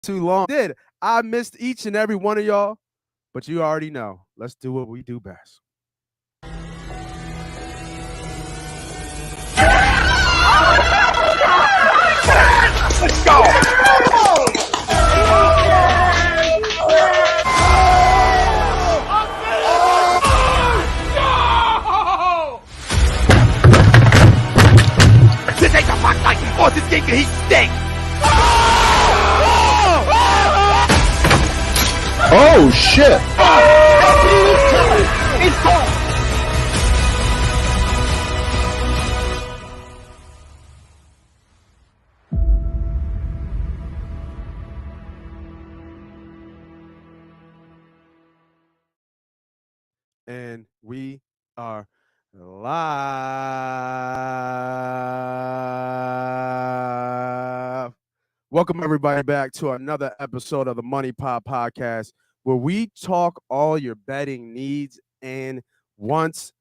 too long. I missed each and every one of y'all, but you already know. Let's do what we do best. Let's go! This ain't the Fox Lightning Force, this game can heat stink! Oh shit! It's gone! And we are live. Welcome everybody back to another episode of the Money Pop Podcast, where we talk all your betting needs and wants.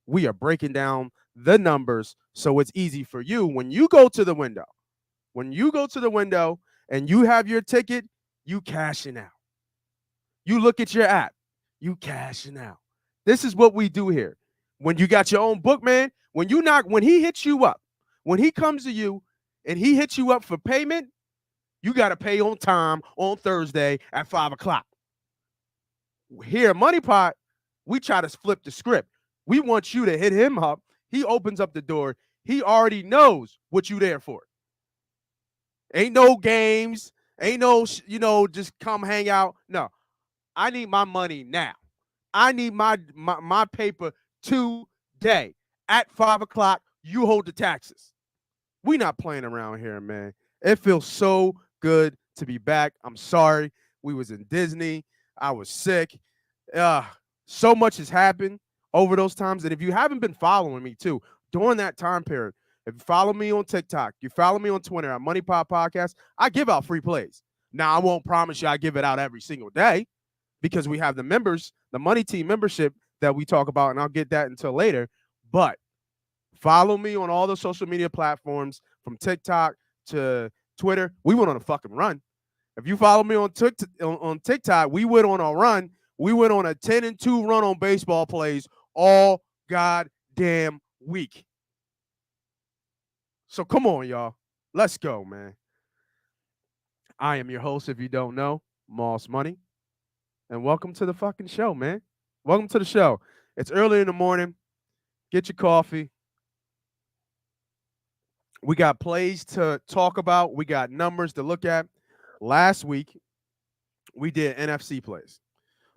We are breaking down the numbers so it's easy for you when you go to the window. When you go to the window and you have your ticket, you cashing out. You look at your app, you cashing out. This is what we do here. When you got your own book, man, when he hits you up, when he comes to you and he hits you up for payment, you got to pay on time on Thursday at 5 o'clock. Here at Money Pot, we try to flip the script. We want you to hit him up. He opens up the door. He already knows what you there for. Ain't no games. Ain't no, just come hang out. No, I need my money now. I need my paper today. At 5 o'clock, you hold the taxes. We not playing around here, man. It feels so good to be back. I'm sorry. We was in Disney. I was sick. So much has happened over those times. And if you haven't been following me too, during that time period, if you follow me on TikTok, you follow me on Twitter at Money Pop Podcast, I give out free plays. Now, I won't promise you I give it out every single day because we have the members, the Money Team membership that we talk about, and I'll get that until later. But follow me on all the social media platforms from TikTok to Twitter. We went on a fucking run. If you follow me on TikTok, we went on a run. We went on a 10-2 run on baseball plays all goddamn week. So come on, y'all. Let's go, man. I am your host, if you don't know, Moss Money. And welcome to the fucking show, man. Welcome to the show. It's early in the morning. Get your coffee. We got plays to talk about. We got numbers to look at. Last week, we did NFC plays.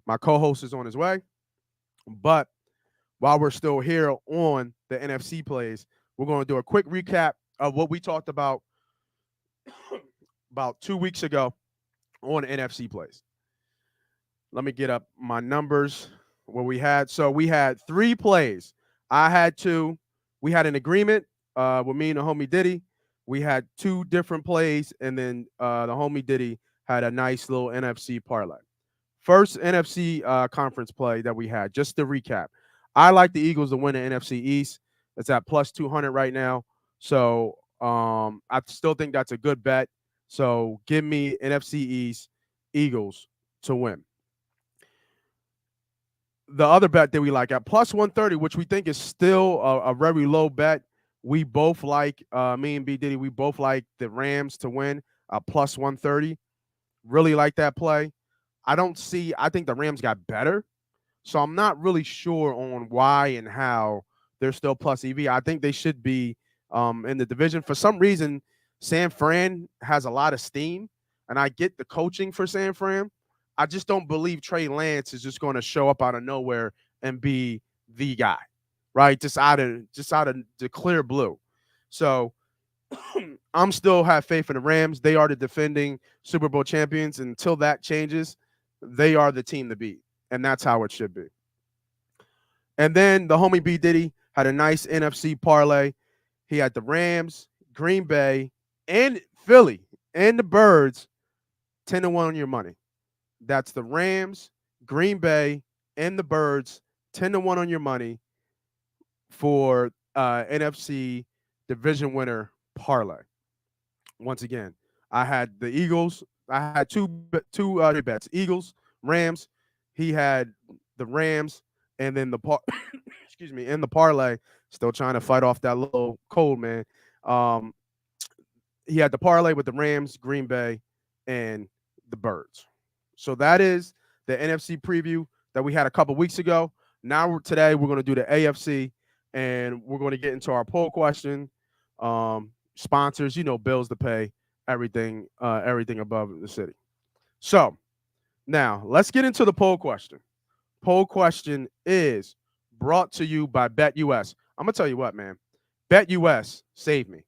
My co-host is on his way. But while we're still here on the NFC plays, we're going to do a quick recap of what we talked about 2 weeks ago on NFC plays. Let me get up my numbers where we had. So we had 3 plays. I had 2. We had an agreement with me and the homie Diddy. We had 2 different plays, and then the homie Diddy had a nice little NFC parlay. First NFC conference play that we had, just to recap. I like the Eagles to win the NFC East. It's at plus 200 right now. So I still think that's a good bet. So give me NFC East, Eagles to win. The other bet that we like at plus 130, which we think is still a very low bet. We both like, me and B Diddy, we both like the Rams to win plus 130. Really like that play. I think the Rams got better. So I'm not really sure on why and how they're still plus EV. I think they should be in the division. For some reason, San Fran has a lot of steam, and I get the coaching for San Fran. I just don't believe Trey Lance is just going to show up out of nowhere and be the guy, right? Just out of the clear blue. So I'm still have faith in the Rams. They are the defending Super Bowl champions. Until that changes, they are the team to beat, and that's how it should be. And then the homie B Diddy had a nice NFC parlay. He had the Rams, Green Bay, and Philly, and the Birds 10-1 on your money. That's the Rams, Green Bay, and the Birds 10-1 on your money for NFC division winner parlay. Once again, I had the Eagles I had two bets: Eagles, Rams. He had the Rams, and then excuse me, in the parlay. Still trying to fight off that little cold, man. Um, he had the parlay with the Rams, Green Bay, and the Birds. So that is the NFC preview that we had a couple weeks ago. Now today we're going to do the AFC, and we're going to get into our poll question. Sponsors, bills to pay, everything above the city. So now let's get into the poll question. Poll question is brought to you by BetUS. I'm gonna tell you what, man. BetUS saved me.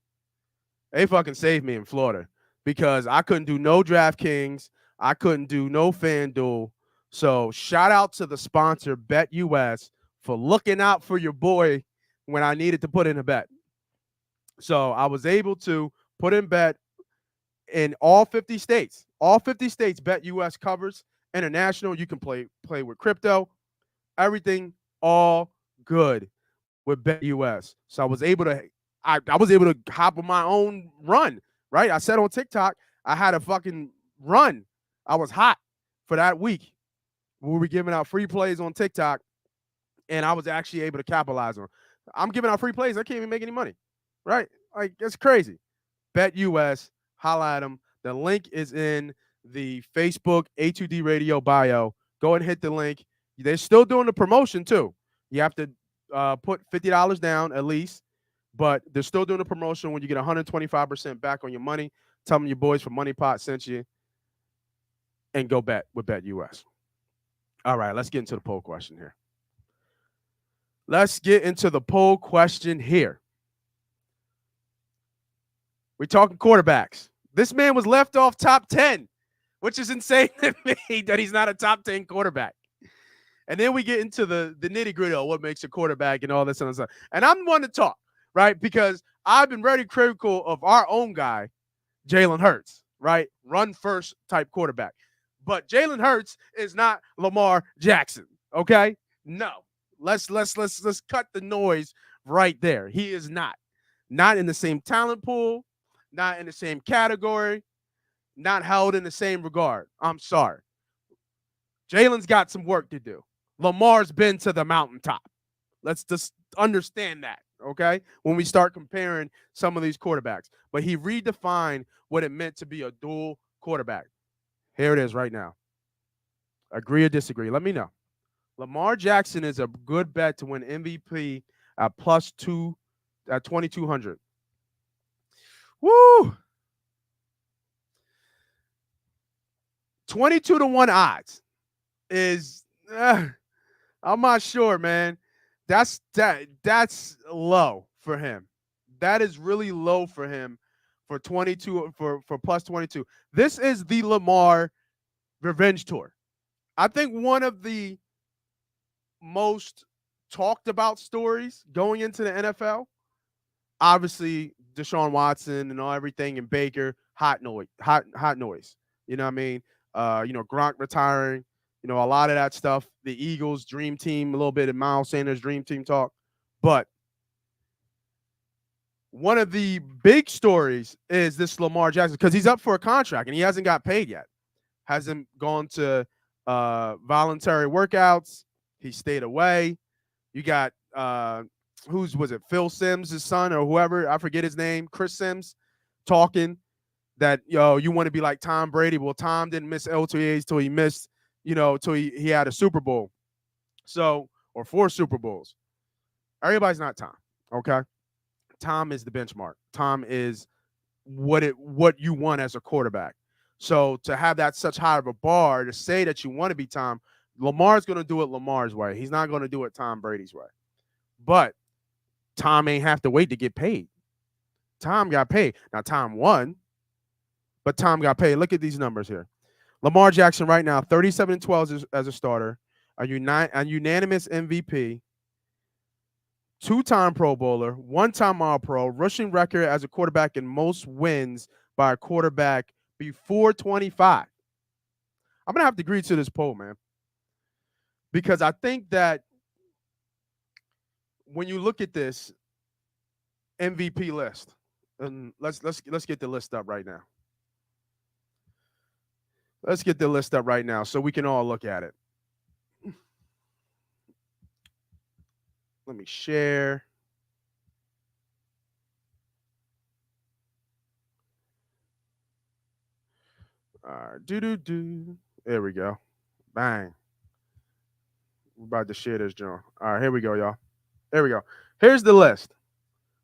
They fucking saved me in Florida because I couldn't do no DraftKings. I couldn't do no FanDuel. So shout out to the sponsor, BetUS, for looking out for your boy when I needed to put in a bet. So I was able to put in bet in all 50 states. All 50 states, BetUS covers. International, you can play with crypto. Everything all good with BetUS. So I was able to hop on my own run, right? I said on TikTok, I had a fucking run. I was hot for that week. We were giving out free plays on TikTok, and I was actually able to capitalize on. I'm giving out free plays. I can't even make any money, right? Like, it's crazy. BetUS, holla at them. The link is in the Facebook A2D Radio bio. Go and hit the link. They're still doing the promotion too. You have to put $50 down at least, but they're still doing the promotion when you get 125% back on your money. Tell them your boys from Money Pot sent you, and go bet with BetUS. All right, let's get into the poll question here. Let's get into the poll question here. We're talking quarterbacks. This man was left off top 10, which is insane to me that he's not a top 10 quarterback. And then we get into the nitty gritty of what makes a quarterback and all this other stuff. And I'm one to talk, right? Because I've been very critical of our own guy, Jalen Hurts, right? Run first type quarterback. But Jalen Hurts is not Lamar Jackson, okay? No. Let's cut the noise right there. He is not. Not in the same talent pool, not in the same category, not held in the same regard. I'm sorry. Jalen's got some work to do. Lamar's been to the mountaintop. Let's just understand that, okay? When we start comparing some of these quarterbacks. But he redefined what it meant to be a dual quarterback. Here it is right now. Agree or disagree? Let me know. Lamar Jackson is a good bet to win MVP at +2 at 2,200. Woo! 22-1 odds is I'm not sure, man. That's low for him. That is really low for him for 22 for +22. This is the Lamar revenge tour. I think one of the most talked about stories going into the NFL, obviously Deshaun Watson and all everything, and Baker, hot noise. You know what I mean? Gronk retiring, a lot of that stuff. The Eagles dream team, a little bit of Miles Sanders dream team talk. But one of the big stories is this Lamar Jackson, because he's up for a contract and he hasn't got paid yet. Hasn't gone to voluntary workouts. He stayed away. You got was it? Phil Sims' son or whoever, I forget his name, Chris Sims, talking that, you want to be like Tom Brady. Well, Tom didn't miss LTAs till he missed, till he had a Super Bowl. So, or 4 Super Bowls. Everybody's not Tom, okay? Tom is the benchmark. Tom is what you want as a quarterback. So to have that such high of a bar to say that you want to be Tom, Lamar's going to do it Lamar's way. He's not going to do it Tom Brady's way. But Tom ain't have to wait to get paid. Tom got paid. Now, Tom won, but Tom got paid. Look at these numbers here. Lamar Jackson right now, 37-12 as a starter, a unanimous MVP, 2-time Pro Bowler, 1-time All-Pro, rushing record as a quarterback and most wins by a quarterback before 25. I'm going to have to agree to this poll, man, because I think that when you look at this MVP list, and let's get the list up right now. Let's get the list up right now so we can all look at it. Let me share. All right. There we go. Bang. We're about to share this, John. All right, here we go, y'all. There we go. Here's the list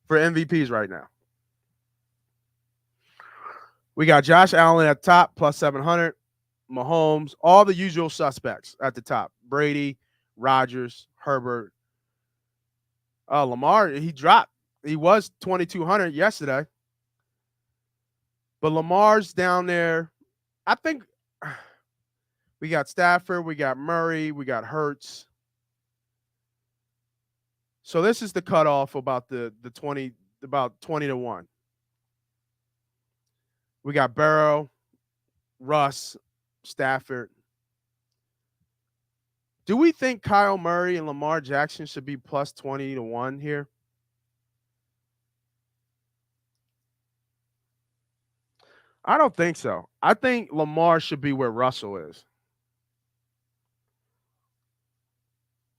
for MVPs right now. We got Josh Allen at top, plus 700. Mahomes, all the usual suspects at the top. Brady, Rodgers, Herbert. Lamar, he dropped. He was 2,200 yesterday. But Lamar's down there. I think we got Stafford, we got Murray, we got Hurts. So this is the cutoff about the 20, about 20 to 1. We got Burrow, Russ, Stafford. Do we think Kyle Murray and Lamar Jackson should be plus 20 to 1 here? I don't think so. I think Lamar should be where Russell is.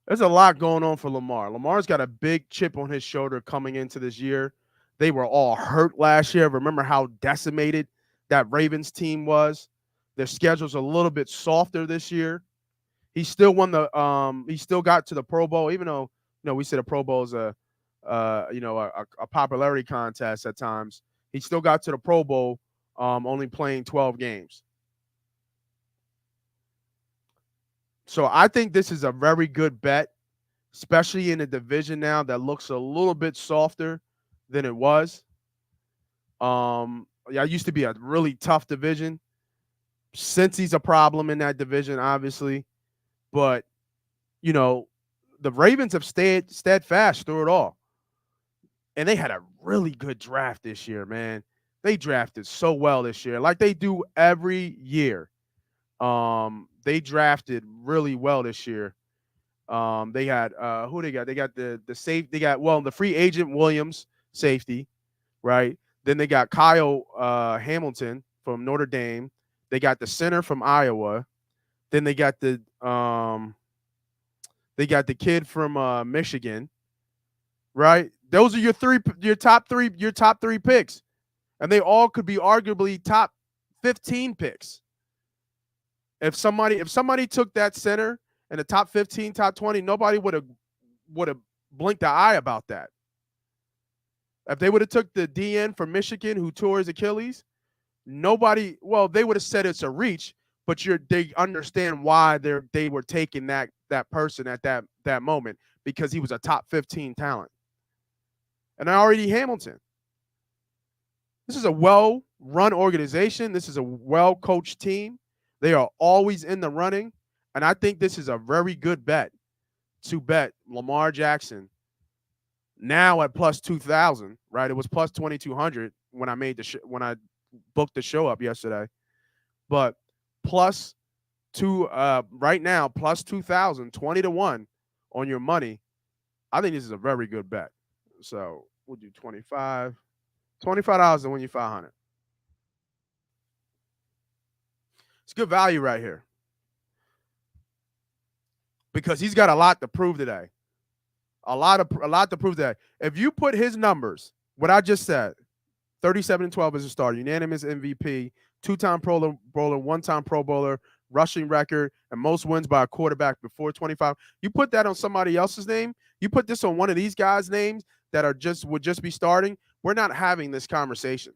There's a lot going on for Lamar. Lamar's got a big chip on his shoulder coming into this year. They were all hurt last year. Remember how decimated that Ravens team was? Their schedule's a little bit softer this year. He still won the he still got to the Pro Bowl, even though we said a Pro Bowl is a popularity contest at times. He still got to the Pro Bowl, only playing 12 games. So I think this is a very good bet, especially in a division now that looks a little bit softer than it was. It used to be a really tough division. Cincy's a problem in that division, obviously. But, the Ravens have stayed steadfast through it all. And they had a really good draft this year, man. They drafted so well this year, like they do every year. They drafted really well this year. They had who they got? They got the safe. They got the free agent Williams safety, right? Then they got Kyle Hamilton from Notre Dame. They got the center from Iowa. Then they got the kid from Michigan, right? Those are your top three picks, and they all could be arguably top 15 picks. If somebody took that center in the top 15, top 20, nobody would have blinked an eye about that. If they would have took the DN from Michigan who tore his Achilles, they would have said it's a reach, but they understand why they were taking that person at that moment, because he was a top 15 talent. And already Hamilton. This is a well-run organization. This is a well-coached team. They are always in the running, and I think this is a very good bet to bet Lamar Jackson now at plus 2,000, right? It was plus 2,200 when I when I booked the show up yesterday, but plus right now, plus 2,000, 20 to 1 on your money. I think this is a very good bet. So we'll do $25 to win you 500. It's good value right here because he's got a lot to prove today. A lot to prove today. If you put his numbers, what I just said, 37-12 as a starter, unanimous MVP, 2-time Pro Bowler, 1-time Pro Bowler, rushing record, and most wins by a quarterback before 25. You put that on somebody else's name. You put this on one of these guys' names that would just be starting. We're not having this conversation,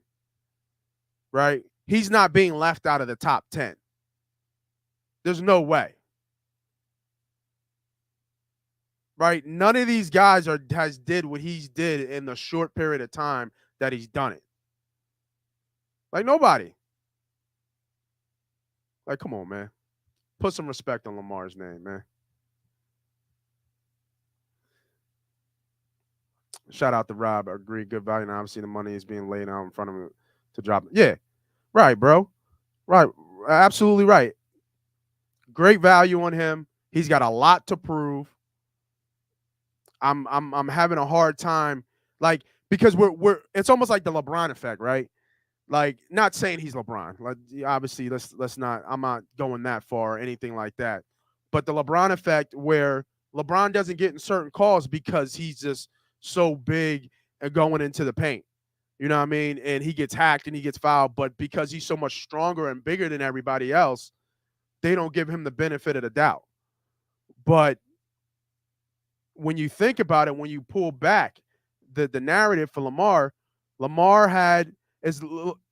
right? He's not being left out of the top 10. There's no way. Right? None of these guys has did what he's did in the short period of time that he's done it. Like nobody. Like, come on, man. Put some respect on Lamar's name, man. Shout out to Rob. I agree. Good value. And obviously, the money is being laid out in front of him to drop. Yeah. Right, bro. Right. Absolutely right. Great value on him. He's got a lot to prove. I'm having a hard time, like, because we're it's almost like the LeBron effect, right? Like, not saying he's LeBron. Like, obviously, let's not. I'm not going that far or anything like that. But the LeBron effect, where LeBron doesn't get in certain calls because he's just so big and going into the paint. You know what I mean? And he gets hacked and he gets fouled, but because he's so much stronger and bigger than everybody else, they don't give him the benefit of the doubt. But when you think about it, when you pull back the narrative for Lamar, Lamar had is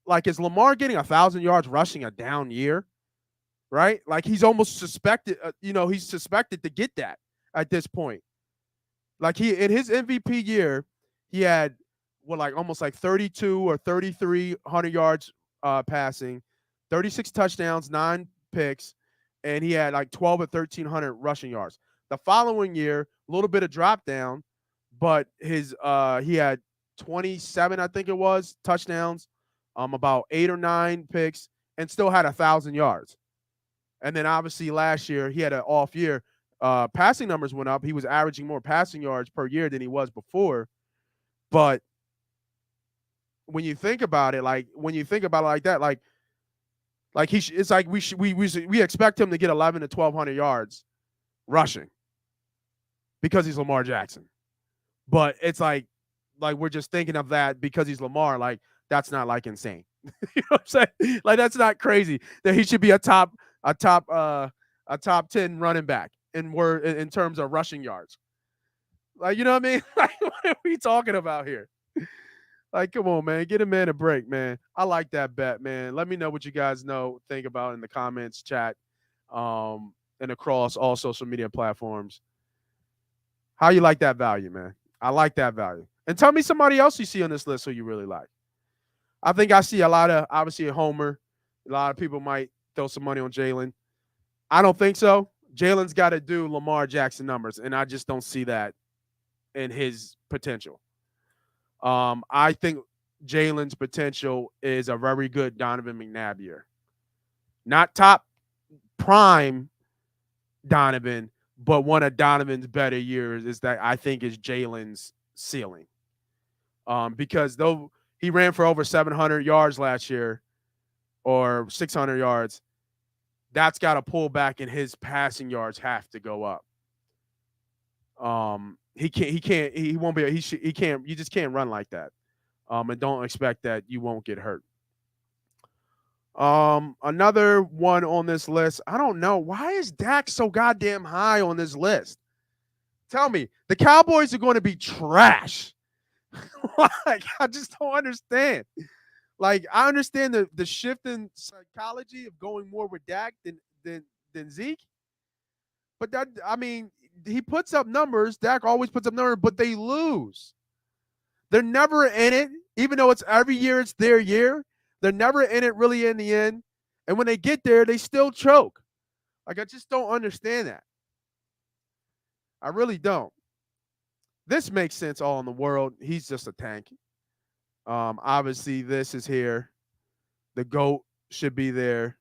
like, is Lamar getting 1,000 yards rushing a down year? Right? Like, he's almost suspected. He's suspected to get that at this point. Like, he in his MVP year, he had like almost like 32 or 3,300 yards passing, 36 touchdowns, 9 picks, and he had like 12 or 1,300 rushing yards. The following year, a little bit of drop down, but he had 27, I think it was, touchdowns, about 8 or 9 picks, and still had 1,000 yards. And then obviously last year he had an off year. Passing numbers went up. He was averaging more passing yards per year than he was before. But when you think about it, like that, like it's like we expect him to get 11 to 1,200 yards rushing because he's Lamar Jackson. But it's like we're just thinking of that because he's Lamar. Like, that's not like insane. You know what I'm saying? Like, that's not crazy that he should be a top 10 running back in terms of rushing yards. Like, you know what I mean? Like, what are we talking about here? Like, come on, man. Get a man a break, man. I like that bet, man. Let me know what you guys think about in the comments, chat, and across all social media platforms. How you like that value, man? I like that value. And tell me somebody else you see on this list who you really like. I think I see a lot of, obviously, a Homer. A lot of people might throw some money on Jalen. I don't think so. Jalen's got to do Lamar Jackson numbers, and I just don't see that in his potential. I think Jalen's potential is a very good Donovan McNabb year. Not top prime Donovan, but one of Donovan's better years is that I think is Jalen's ceiling. Because though he ran for over 700 yards last year or 600 yards, that's got to pull back and his passing yards have to go up. He can't, you just can't run like that. And don't expect that you won't get hurt. Another one on this list. I don't know. Why is Dak so goddamn high on this list? Tell me, the Cowboys are going to be trash. Like, I just don't understand. Like, I understand the shift in psychology of going more with Dak than Zeke. But that, I mean, he puts up numbers. Dak always puts up numbers, but they lose. They're never in it, even though it's every year it's their year. They're never in it really in the end. And when they get there, they still choke. Like, I just don't understand that. I really don't. This makes sense all in the world. He's just a tank. Obviously, this is here. The GOAT should be there.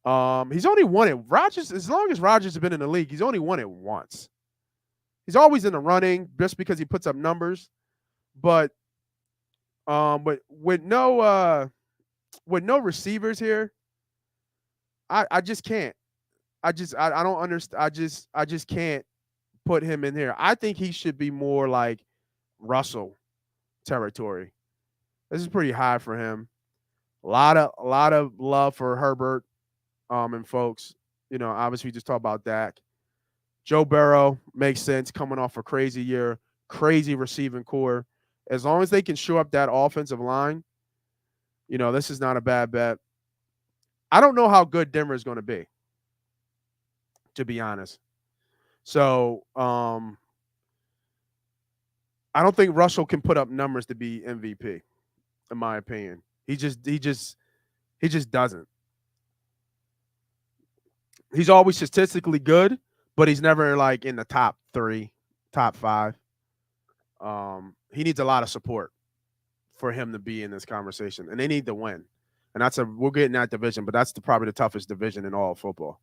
He's only won it. Rodgers, as long as Rodgers has been in the league, he's only won it once. He's always in the running just because he puts up numbers. But with no receivers here, I just can't. I don't understand. I just can't put him in here. I think he should be more like Russell territory. This is pretty high for him. A lot of love for Herbert, and folks. You know, obviously we just talked about Dak. Joe Burrow makes sense coming off a crazy year, crazy receiving core. As long as they can shore up that offensive line, you know, this is not a bad bet. I don't know how good Denver is going to be, to be honest. So I don't think Russell can put up numbers to be MVP, in my opinion. He just doesn't. He's always statistically good, but he's never like in the top 3, top 5. He needs a lot of support for him to be in this conversation, and they need to win. And we're getting that division, but that's probably the toughest division in all of football.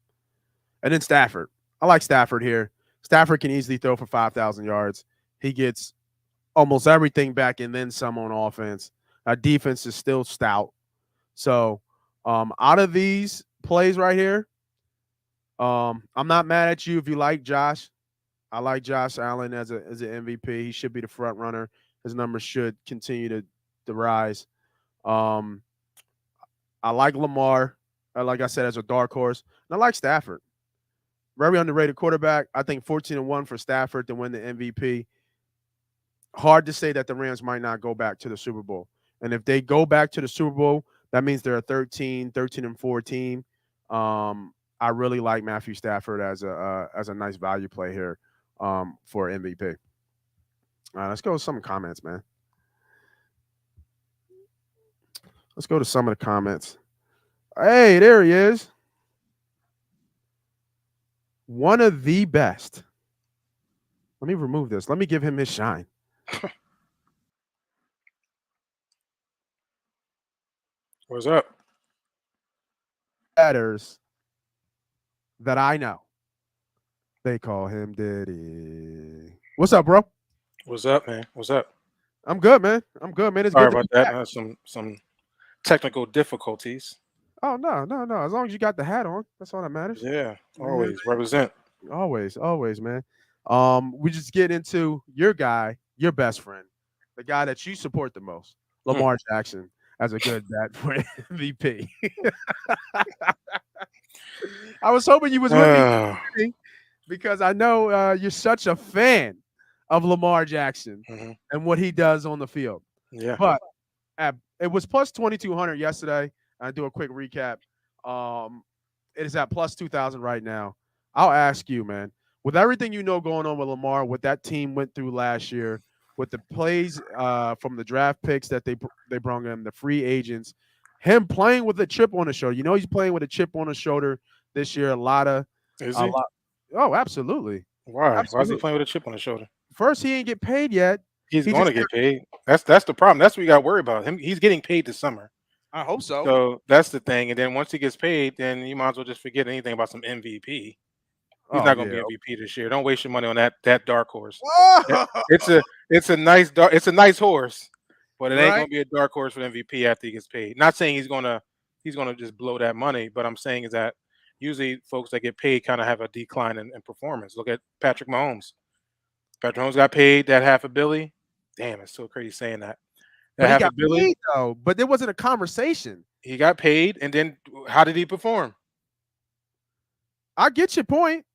And then Stafford. I like Stafford here. Stafford can easily throw for 5,000 yards. He gets almost everything back and then some on offense. Our defense is still stout. So out of these plays right here, I'm not mad at you if you like Josh. I like Josh Allen as an MVP. He should be the front runner. His numbers should continue to rise. Um, I like Lamar, like I said, as a dark horse. And I like Stafford. Very underrated quarterback. I think 14-1 for Stafford to win the MVP. Hard to say that the Rams might not go back to the Super Bowl. And if they go back to the Super Bowl, that means they're a 13-4 team. I really like Matthew Stafford as a nice value play here for MVP. Let's go with some comments, man. Let's go to some of the comments. Hey, there he is. One of the best. Let me remove this. Let me give him his shine. What's up? Batters that I know. They call him Diddy. What's up, bro? What's up, man? What's up? I'm good, man. I'm good, man. It's Sorry good about that. I had some technical difficulties. Oh, no. As long as you got the hat on, that's all that matters. Yeah, always represent. Always, man. We just get into your guy, your best friend, the guy that you support the most, Lamar Jackson, as a good bet for MVP. I was hoping you was with me because I know you're such a fan of Lamar Jackson and what he does on the field. Yeah. But it was plus 2,200 yesterday. I do a quick recap. It is at plus 2,000 right now. I'll ask you, man, with everything you know going on with Lamar, what that team went through last year, with the plays from the draft picks that they brought him, the free agents, him playing with a chip on his shoulder. You know he's playing with a chip on his shoulder this year. Is he? Oh, absolutely. Why? Absolutely. Why is he playing with a chip on his shoulder? First, he ain't get paid yet. He's going to get paid. That's the problem. That's what we got to worry about. He's getting paid this summer. I hope so. So that's the thing. And then once he gets paid, then you might as well just forget anything about some MVP. He's not going to be MVP this year. Don't waste your money on that dark horse. It's a nice horse, but it ain't going to be a dark horse for MVP after he gets paid. Not saying he's gonna just blow that money, but I'm saying is that usually folks that get paid kind of have a decline in performance. Look at Patrick Mahomes. Patrick Mahomes got paid that $500 million. Damn, it's so crazy saying that. But he got paid, though. But there wasn't a conversation. He got paid, and then how did he perform? I get your point,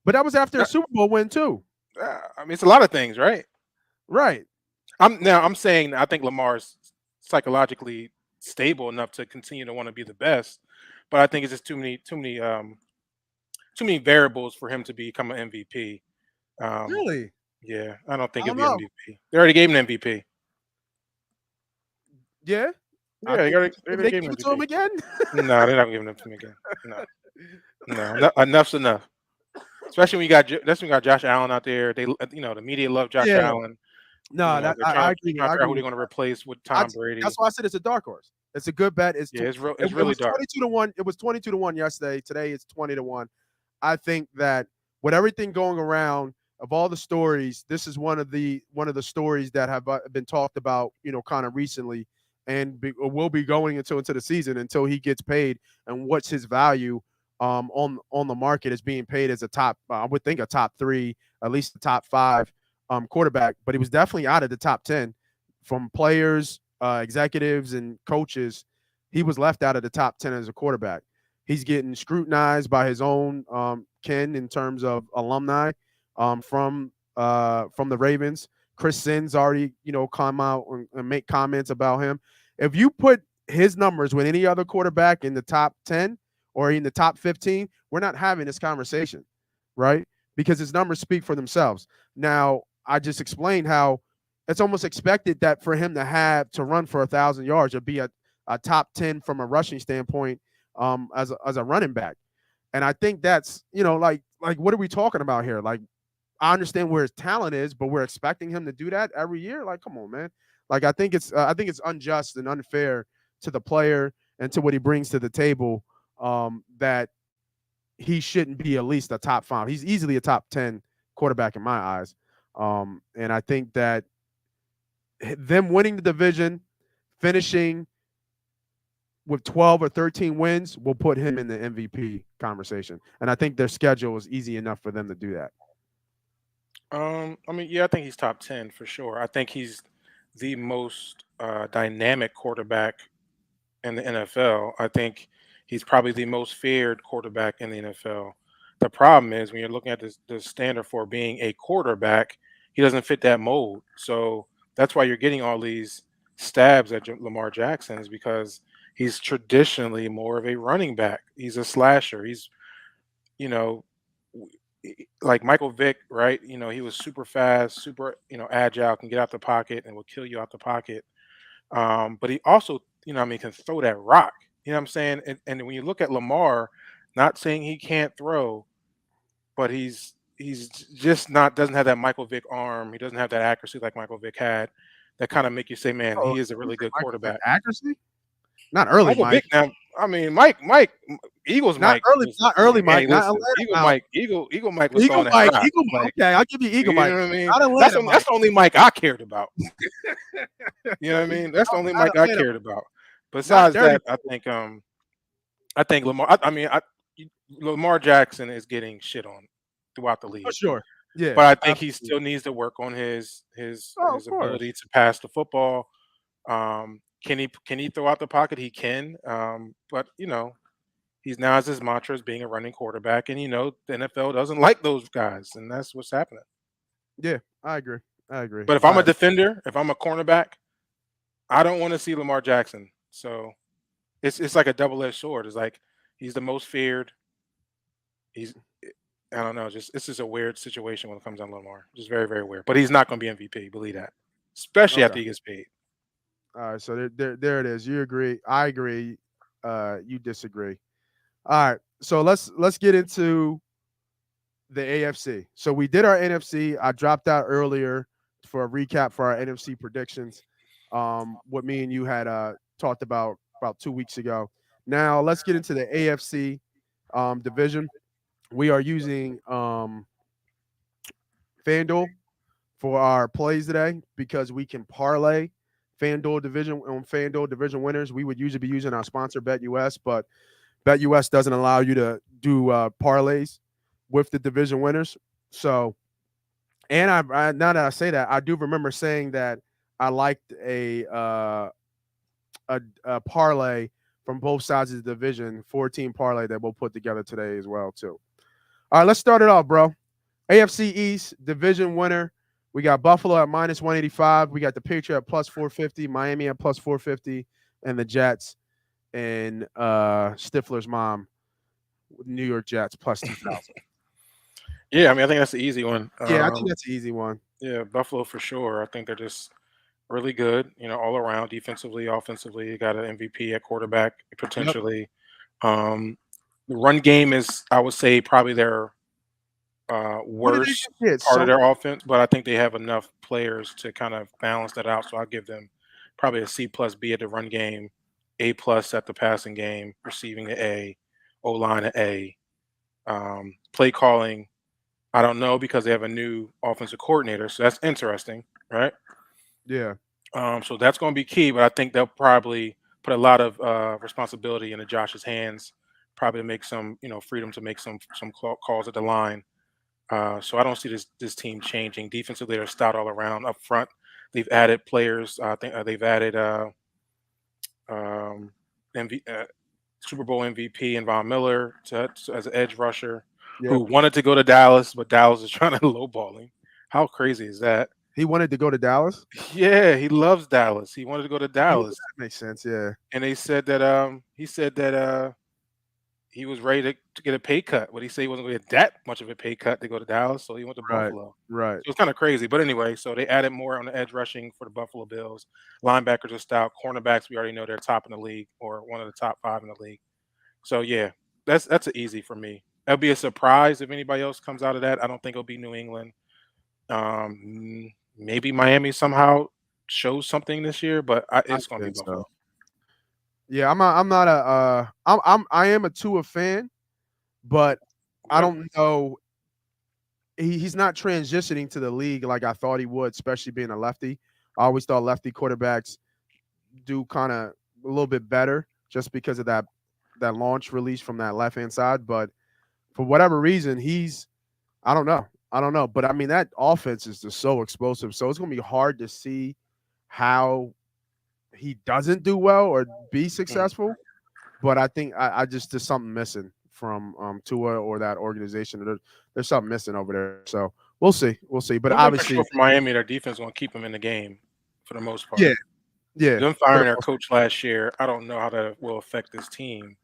but that was after a Super Bowl win too. I mean, it's a lot of things, right? Right. I'm saying I think Lamar's psychologically stable enough to continue to want to be the best, but I think it's just too many variables for him to become an MVP. Really? Yeah, I don't think he'll be MVP. They already gave him an MVP. Yeah. Yeah, they give it to him again? No, they're not giving it to him again. No, enough's enough. Especially when you got Josh Allen out there. They, the media love Josh Allen. No, I agree. Who they're going to replace with Tom Brady. That's why I said it's a dark horse. It's a good bet. It's really dark. 22-1. It was 22-1 yesterday. Today it's 20-1. I think that with everything going around, of all the stories, this is one of the stories that have been talked about, kind of recently, and will be going into the season until he gets paid. And what's his value on the market is being paid as a top, I would think a top 3, at least the top 5 quarterback, but he was definitely out of the top 10 from players, executives, and coaches. He was left out of the top 10 as a quarterback. He's getting scrutinized by his own kin in terms of alumni from the Ravens. Chris Sinn's already, come out and make comments about him. If you put his numbers with any other quarterback in the top 10 or in the top 15, we're not having this conversation, right? Because his numbers speak for themselves. Now, I just explained how it's almost expected that for him to run for 1,000 yards or be a top 10 from a rushing standpoint as a running back. And I think that's, like what are we talking about here? Like, I understand where his talent is, but we're expecting him to do that every year. Like, come on, man. Like, I think it's unjust and unfair to the player and to what he brings to the table that he shouldn't be at least a top 5. He's easily a top 10 quarterback in my eyes. And I think that them winning the division, finishing with 12 or 13 wins will put him in the MVP conversation. And I think their schedule is easy enough for them to do that. I mean, yeah, I think he's top 10 for sure. I think he's the most dynamic quarterback in the NFL. I think he's probably the most feared quarterback in the NFL. The problem is when you're looking at the standard for being a quarterback, he doesn't fit that mold. So that's why you're getting all these stabs at Lamar Jackson is because he's traditionally more of a running back. He's a slasher. He's, you know, like Michael Vick, right? He was super fast, super, agile, can get out the pocket and will kill you out the pocket. But he also, can throw that rock. You know what I'm saying? And when you look at Lamar, not saying he can't throw, but he's just not doesn't have that Michael Vick arm. He doesn't have that accuracy like Michael Vick had. That kind of make you say, man, Oh, he is a really good Michael Vick quarterback. accuracy? Not early, Michael Mike. Vick. Now, I mean, Eagles Not Mike. early, not early, Mike. Hey, Not listen, Atlanta, Eagle Mike was Eagle throwing that Mike. rock. Eagle Mike. Like, Okay, I'll give you Eagle you Mike. know what I mean? Not Atlanta, Mike. That's the only Mike I cared about. You know what I mean? That's the only Not Mike I Atlanta. cared about. Besides dirty. that, I think Lamar. Lamar Jackson is getting shit on throughout the league. For sure. Yeah. But I think he absolutely. still needs to work on his of course. ability to pass the football. Can he throw out the pocket? He can. But he's now has his mantra as being a running quarterback, and the NFL doesn't like those guys, and that's what's happening. Yeah, I agree. But if I'm a defender, if I'm a cornerback, I don't want to see Lamar Jackson. So it's like a double-edged sword. It's like he's the most feared. I don't know. It's just a weird situation when it comes down to Lamar. Just very, very weird. But he's not going to be MVP. Believe that, especially after he gets paid. All right, so there it is. You agree. I agree. You disagree. All right, so let's get into the AFC. So we did our NFC. I dropped out earlier for a recap for our NFC predictions. What me and you had talked about 2 weeks ago. Now let's get into the AFC division. We are using FanDuel for our plays today because we can parlay FanDuel division winners. We would usually be using our sponsor BetUS, but BetUS doesn't allow you to do parlays with the division winners. So, and I now that I say that, I do remember saying that I liked a parlay from both sides of the division, 14 parlay that we'll put together today as well too. All right, let's start it off, bro. AFC East division winner. We got Buffalo at minus 185. We got the Patriots at plus 450, Miami at plus 450, and the Jets and Stifler's mom, New York Jets plus 2,000. Yeah, I mean, I think that's the easy one. Yeah, I think that's an easy one. Yeah, Buffalo for sure. I think they're just really good, all around, defensively, offensively. You got an MVP at quarterback potentially. Yep. The run game is, I would say, probably their worst part of their offense, but I think they have enough players to kind of balance that out. So I'll give them probably a C plus B at the run game, A plus at the passing game, receiving an A, O-line an A. Play calling, I don't know because they have a new offensive coordinator, so that's interesting, right? Yeah. So that's going to be key, but I think they'll probably put a lot of responsibility into Josh's hands, probably to make some, freedom to make some calls at the line. So I don't see this team changing. Defensively, they're stout all around. Up front, they've added players. I think they've added Super Bowl MVP and Von Miller as an edge rusher, who wanted to go to Dallas, but Dallas is trying to lowball him. How crazy is that? He wanted to go to Dallas? Yeah, he loves Dallas. He wanted to go to Dallas. That makes sense, yeah. And they said that he was ready to get a pay cut, but he said he wasn't going to get that much of a pay cut to go to Dallas, so he went to Buffalo. Right. So it's kind of crazy. But anyway, so they added more on the edge rushing for the Buffalo Bills. Linebackers are stout. Cornerbacks, we already know they're top in the league or one of the top 5 in the league. So, yeah, that's an easy for me. That'll be a surprise if anybody else comes out of that. I don't think it'll be New England. Maybe Miami somehow shows something this year, but it's going to be Buffalo. So. Yeah, I am a Tua fan, but I don't know. He's not transitioning to the league like I thought he would, especially being a lefty. I always thought lefty quarterbacks do kind of a little bit better just because of that launch release from that left hand side. But for whatever reason, I don't know. I don't know. But I mean, that offense is just so explosive. So it's going to be hard to see how he doesn't do well or be successful. But I think I just there's something missing from Tua or that organization. There's something missing over there. So we'll see. We'll see. But obviously, sure for Miami, their defense is going to keep them in the game for the most part. Yeah. Yeah. Them firing their coach last year, I don't know how that will affect this team.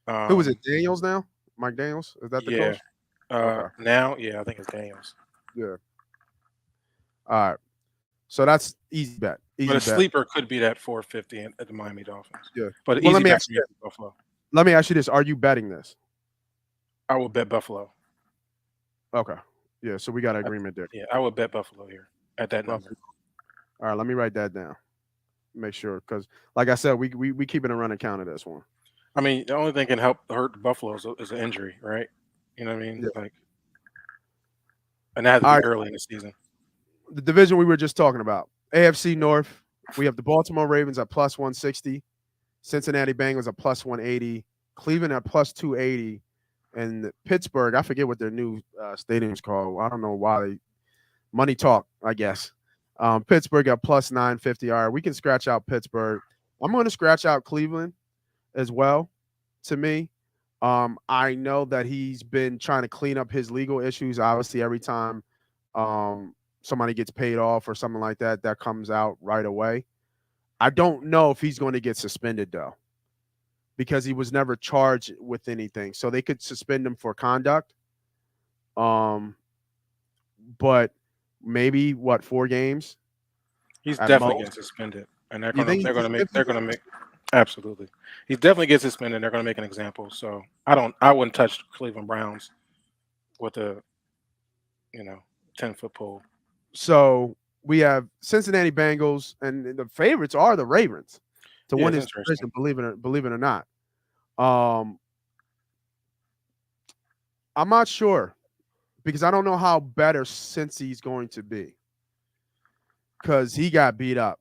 Who was it? Daniels now? Mike Daniels? Is that the coach? Okay. Now, yeah, I think it's Daniels. Yeah. All right. So that's easy bet. But a sleeper could be that 450 at the Miami Dolphins. Yeah. But let me ask you Buffalo. Let me ask you this: are you betting this? I would bet Buffalo. Okay. Yeah. So we got an agreement there. Yeah, I would bet Buffalo here at that number. All right. Let me write that down. Make sure, because like I said, we keeping a running count of this one. I mean, the only thing can hurt the Buffalo is an injury, right? You know what I mean? Yeah. And that has to be early in the season. The division we were just talking about, AFC North, we have the Baltimore Ravens at plus 160, Cincinnati Bengals at plus 180, Cleveland at plus 280, and Pittsburgh, I forget what their new stadium's called. I don't know why. Money talk, I guess. Pittsburgh at plus 950. All right, we can scratch out Pittsburgh. I'm going to scratch out Cleveland as well, to me. I know that he's been trying to clean up his legal issues. Obviously, every time somebody gets paid off or something like that, that comes out right away. I don't know if he's going to get suspended, though, because he was never charged with anything. So they could suspend him for conduct. But maybe 4 games? He's definitely getting suspended, and they're going to make absolutely. He definitely gets suspended. They're going to make an example. So I wouldn't touch Cleveland Browns with a 10-foot pole. So we have Cincinnati Bengals, and the favorites are the Ravens to win this division. Believe it or not. I'm not sure, because I don't know how better Cincy's going to be, because he got beat up,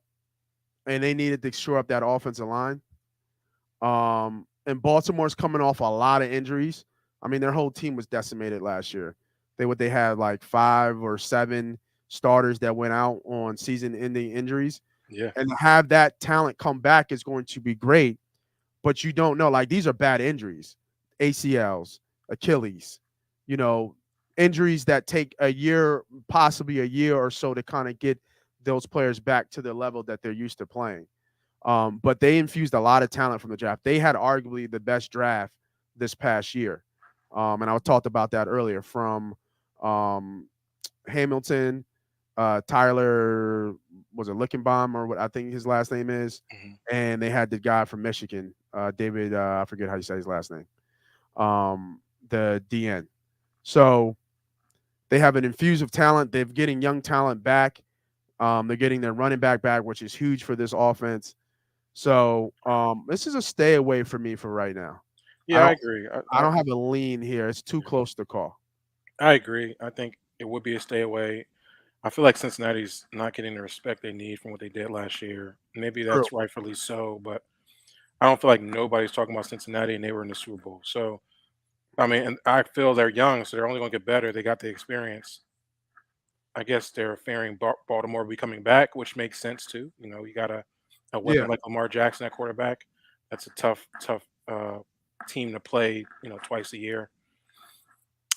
and they needed to shore up that offensive line. And Baltimore's coming off a lot of injuries. I mean, their whole team was decimated last year. They had like 5 or 7 starters that went out on season-ending injuries. Yeah. And to have that talent come back is going to be great, but you don't know. Like, these are bad injuries. ACLs, Achilles, injuries that take a year, possibly a year or so to kind of get those players back to the level that they're used to playing. But they infused a lot of talent from the draft. They had arguably the best draft this past year. And I talked about that earlier, from Hamilton, Tyler, was it Lickenbaum, or what I think his last name is? Mm-hmm. And they had the guy from Michigan, David, I forget how you say his last name, the DN. So they have an infuse of talent. They're getting young talent back. They're getting their running back, which is huge for this offense. So this is a stay away for me for right now. Yeah, I agree. I don't have a lean here. It's too close to call. I agree. I think it would be a stay away. I feel like Cincinnati's not getting the respect they need from what they did last year. Maybe that's rightfully so, but I don't feel like nobody's talking about Cincinnati, and they were in the Super Bowl. So, I mean, and I feel they're young, so they're only going to get better. They got the experience. I guess they're fearing Baltimore be coming back, which makes sense too. You got a weapon like Lamar Jackson at quarterback. That's a tough team to play, twice a year.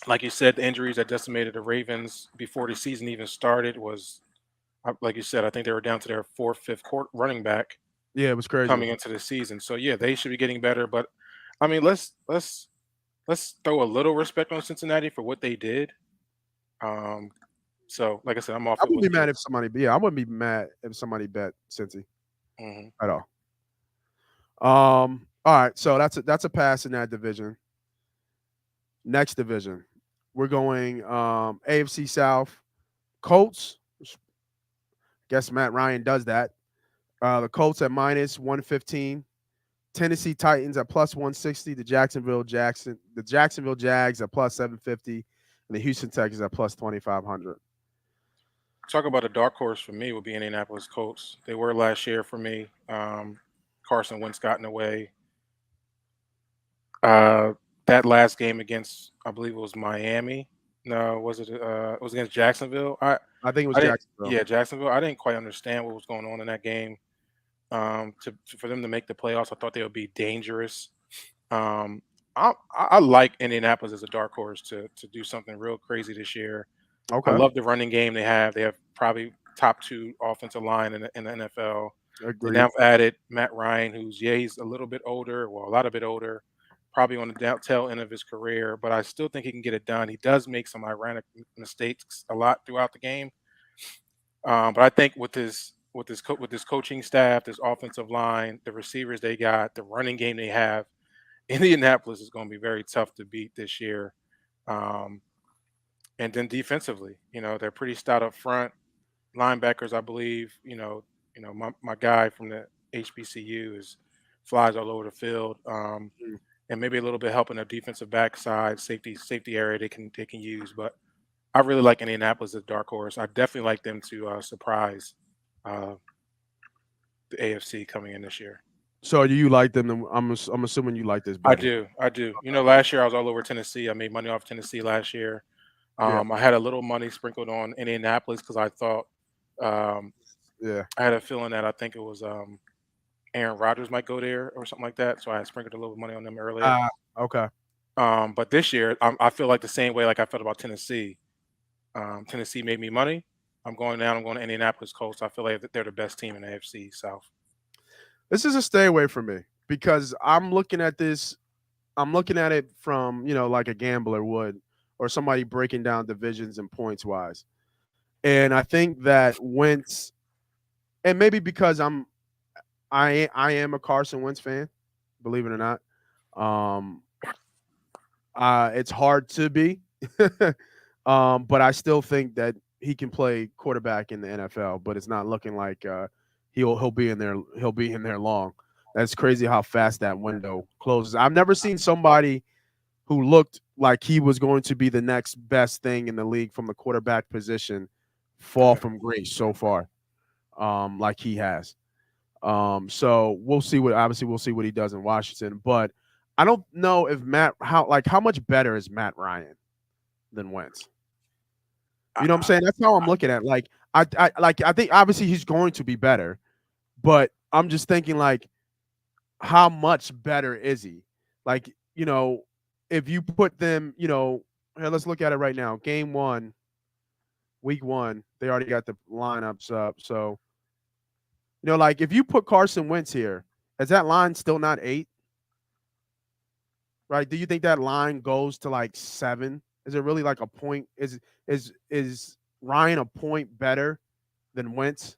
Like you said, the injuries that decimated the Ravens before the season even started was, like you said, I think they were down to their 4th, 5th running back. Yeah, it was crazy coming into the season. So yeah, they should be getting better. But I mean, let's throw a little respect on Cincinnati for what they did. So like I said, I'm off. I wouldn't be mad if somebody, I wouldn't be mad if somebody bet Cincy at all. All right, so that's a pass in that division. Next division, we're going AFC South. Colts. Guess Matt Ryan does that. The Colts at minus 115. Tennessee Titans at plus 160. The Jacksonville Jags at plus 750. And the Houston Texans at plus 2,500. talk about a dark horse for me would be Indianapolis Colts. They were last year for me. Carson Wentz got in the way. That last game against, I believe it was Miami. No, was it? It was against Jacksonville. I think it was I didn't. Jacksonville. Yeah, Jacksonville. I didn't quite understand what was going on in that game. For them to make the playoffs, I thought they would be dangerous. Um, I like Indianapolis as a dark horse to do something real crazy this year. I Okay, love the running game they have. They have probably top 2 offensive line in the NFL. They agreed. now have added Matt Ryan, he's a little bit older, well, a lot a bit older, probably on the tail end of his career, but I still think he can get it done. He does make some ironic mistakes a lot throughout the game, but I think with this coaching staff, this offensive line, the receivers they got, the running game they have, Indianapolis is going to be very tough to beat this year. Um, and then defensively, they're pretty stout up front. Linebackers, I believe, my guy from the HBCU flies all over the field, Mm. and maybe a little bit helping their defensive backside safety area they can use. But I really like Indianapolis as a dark horse. I definitely like them to surprise uh, the AFC coming in this year. So you like them? I'm assuming you like this I bet. do. Last year I was all over Tennessee. I made money off Tennessee last year. Yeah, I had a little money sprinkled on Indianapolis because I thought um, yeah. I had a feeling that I think it was Aaron Rodgers might go there or something like that. So I had sprinkled a little money on them earlier. Okay. But this year I feel like the same way like I felt about Tennessee. Tennessee made me money. I'm going down. I'm going to Indianapolis Colts. I feel like they're the best team in the AFC South. This is a stay away from me because I'm looking at this. I'm looking at it from like a gambler would, or somebody breaking down divisions and points wise. And I think that Wentz, and maybe because I am a Carson Wentz fan, believe it or not. Um, it's hard to be, but I still think that he can play quarterback in the NFL. But it's not looking like he'll be in there. He'll be in there long. That's crazy how fast that window closes. I've never seen somebody who looked like he was going to be the next best thing in the league from the quarterback position fall from grace so far, like he has. So we'll see what he does in Washington. But I don't know if how much better is Matt Ryan than Wentz? You know what I'm saying? That's how I'm looking at it. I think obviously he's going to be better, but I'm just thinking like how much better is he? Like, if you put them, here, let's look at it right now. Game 1, week 1, they already got the lineups up. So, like if you put Carson Wentz here, is that line still not 8? Right? Do you think that line goes to like 7? Is it really like a point? Is Ryan a point better than Wentz?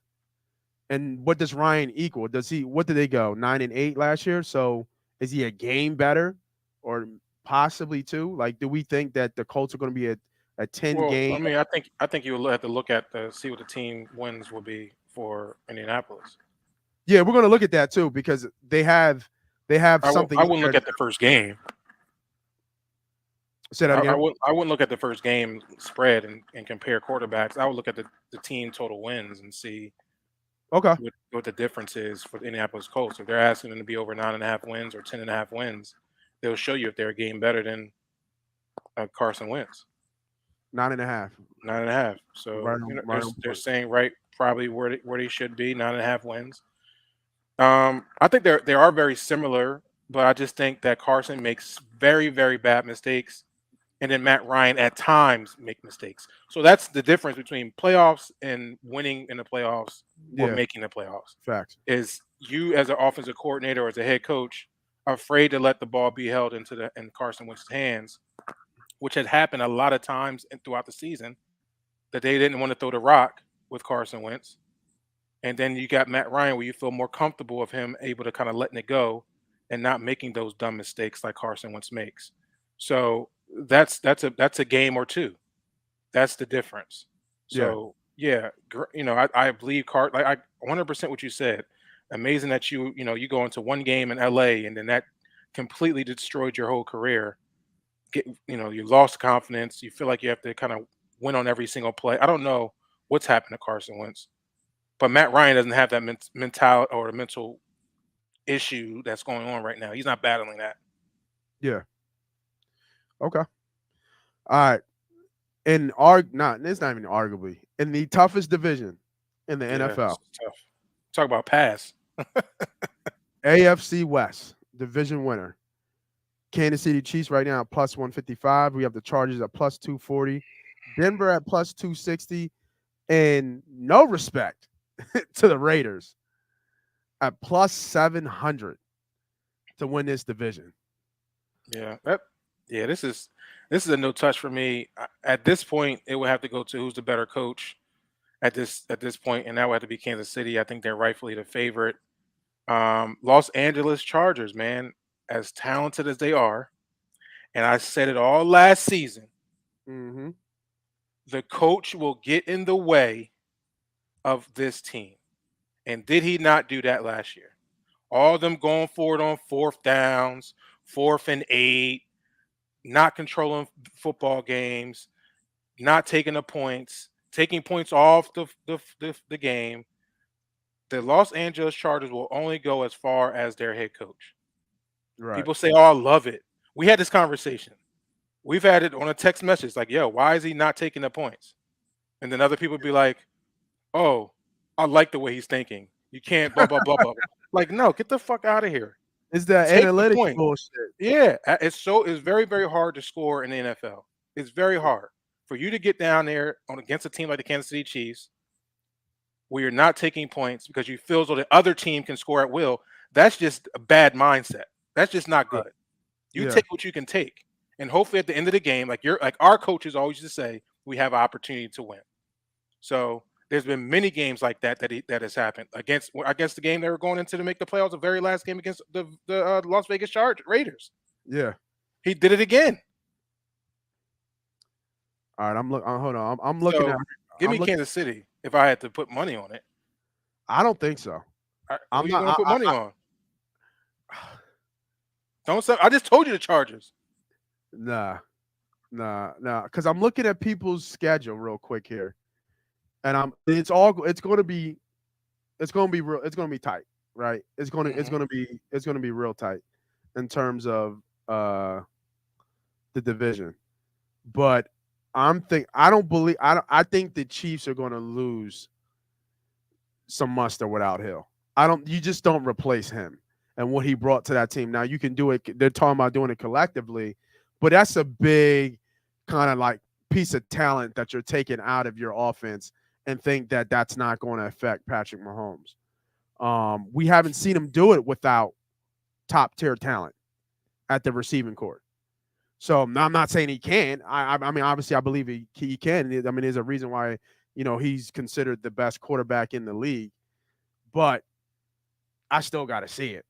And what does Ryan equal? What did they go? 9-8 last year? So is he a game better or possibly 2? Like, do we think that the Colts are going to be a 10 Well, game? I mean, I think you will have to look at see what the team wins will be for Indianapolis. Yeah, we're going to look at that too because they have something. I wouldn't look at the first game. Say that again. I wouldn't look at the first game spread and compare quarterbacks. I would look at the team total wins and see Okay. what the difference is for the Indianapolis Colts. If they're asking them to be over 9.5 wins or 10.5 wins, they'll show you if they're a game better than Carson Wentz. 9.5. 9.5. So they're saying probably where they should be, 9.5 wins. I think they are very similar, but I just think that Carson makes very, very bad mistakes, and then Matt Ryan at times make mistakes. So that's the difference between playoffs and winning in the playoffs or making the playoffs. Facts. Is you as an offensive coordinator or as a head coach afraid to let the ball be held in Carson Wentz's hands, which had happened a lot of times throughout the season, that they didn't want to throw the rock with Carson Wentz. And then you got Matt Ryan where you feel more comfortable of him able to kind of letting it go and not making those dumb mistakes like Carson Wentz makes. So that's a game or two. That's the difference. So I believe I 100% what you said. Amazing that you go into one game in LA and then that completely destroyed your whole career. You lost confidence. You feel like you have to kind of win on every single play. I don't know what's happened to Carson Wentz. But Matt Ryan doesn't have that mental or the mental issue that's going on right now. He's not battling that. Yeah. Okay. All right. It's not even arguably in the toughest division in the NFL. Tough. Talk about pass. AFC West division winner. Kansas City Chiefs right now at plus 155. We have the Chargers at plus 240. Denver at plus 260. And no respect to the Raiders at plus 700 to win this division. Yeah. This is a no touch for me. At this point, it would have to go to who's the better coach at this point, and that would have to be Kansas City. I think they're rightfully the favorite. Los Angeles Chargers, man, as talented as they are, and I said it all last season, the coach will get in the way of this team. And did he not do that last year? All of them going forward on 4th downs, 4th and 8, not controlling football games, not taking the points, taking points off the game. The Los Angeles Chargers will only go as far as their head coach. Right. People say, "Oh, I love it." We had this conversation. We've had it on a text message, like, "Yo, why is he not taking the points?" And then other people be like, "Oh, I like the way he's thinking. You can't blah blah blah blah." Like, no, get the fuck out of here. It's that analytics bullshit. Yeah, it's very, very hard to score in the NFL. It's very hard for you to get down there against a team like the Kansas City Chiefs, where you're not taking points because you feel as though the other team can score at will. That's just a bad mindset. That's just not good. You take what you can take, and hopefully at the end of the game, like our coaches always used to say, we have an opportunity to win. So there's been many games like that has happened against the game they were going into to make the playoffs. The very last game against the Las Vegas Raiders. Yeah, he did it again. All right, hold on. I'm looking at. Give me Kansas City if I had to put money on it. I don't think so. I'm not going to put money on. Don't say. I just told you the Chargers. Nah. Because I'm looking at people's schedule real quick here, and it's going to be tight, right? It's going to be real tight in terms of the division, but I think the Chiefs are going to lose some muster without Hill. You just don't replace him and what he brought to that team. Now you can do it. They're talking about doing it collectively, but that's a big kind of like piece of talent that you're taking out of your offense and think that that's not going to affect Patrick Mahomes. We haven't seen him do it without top tier talent at the receiving court. So I'm not saying he can't. I mean, obviously, I believe he can. I mean, there's a reason why, he's considered the best quarterback in the league. But I still got to see it.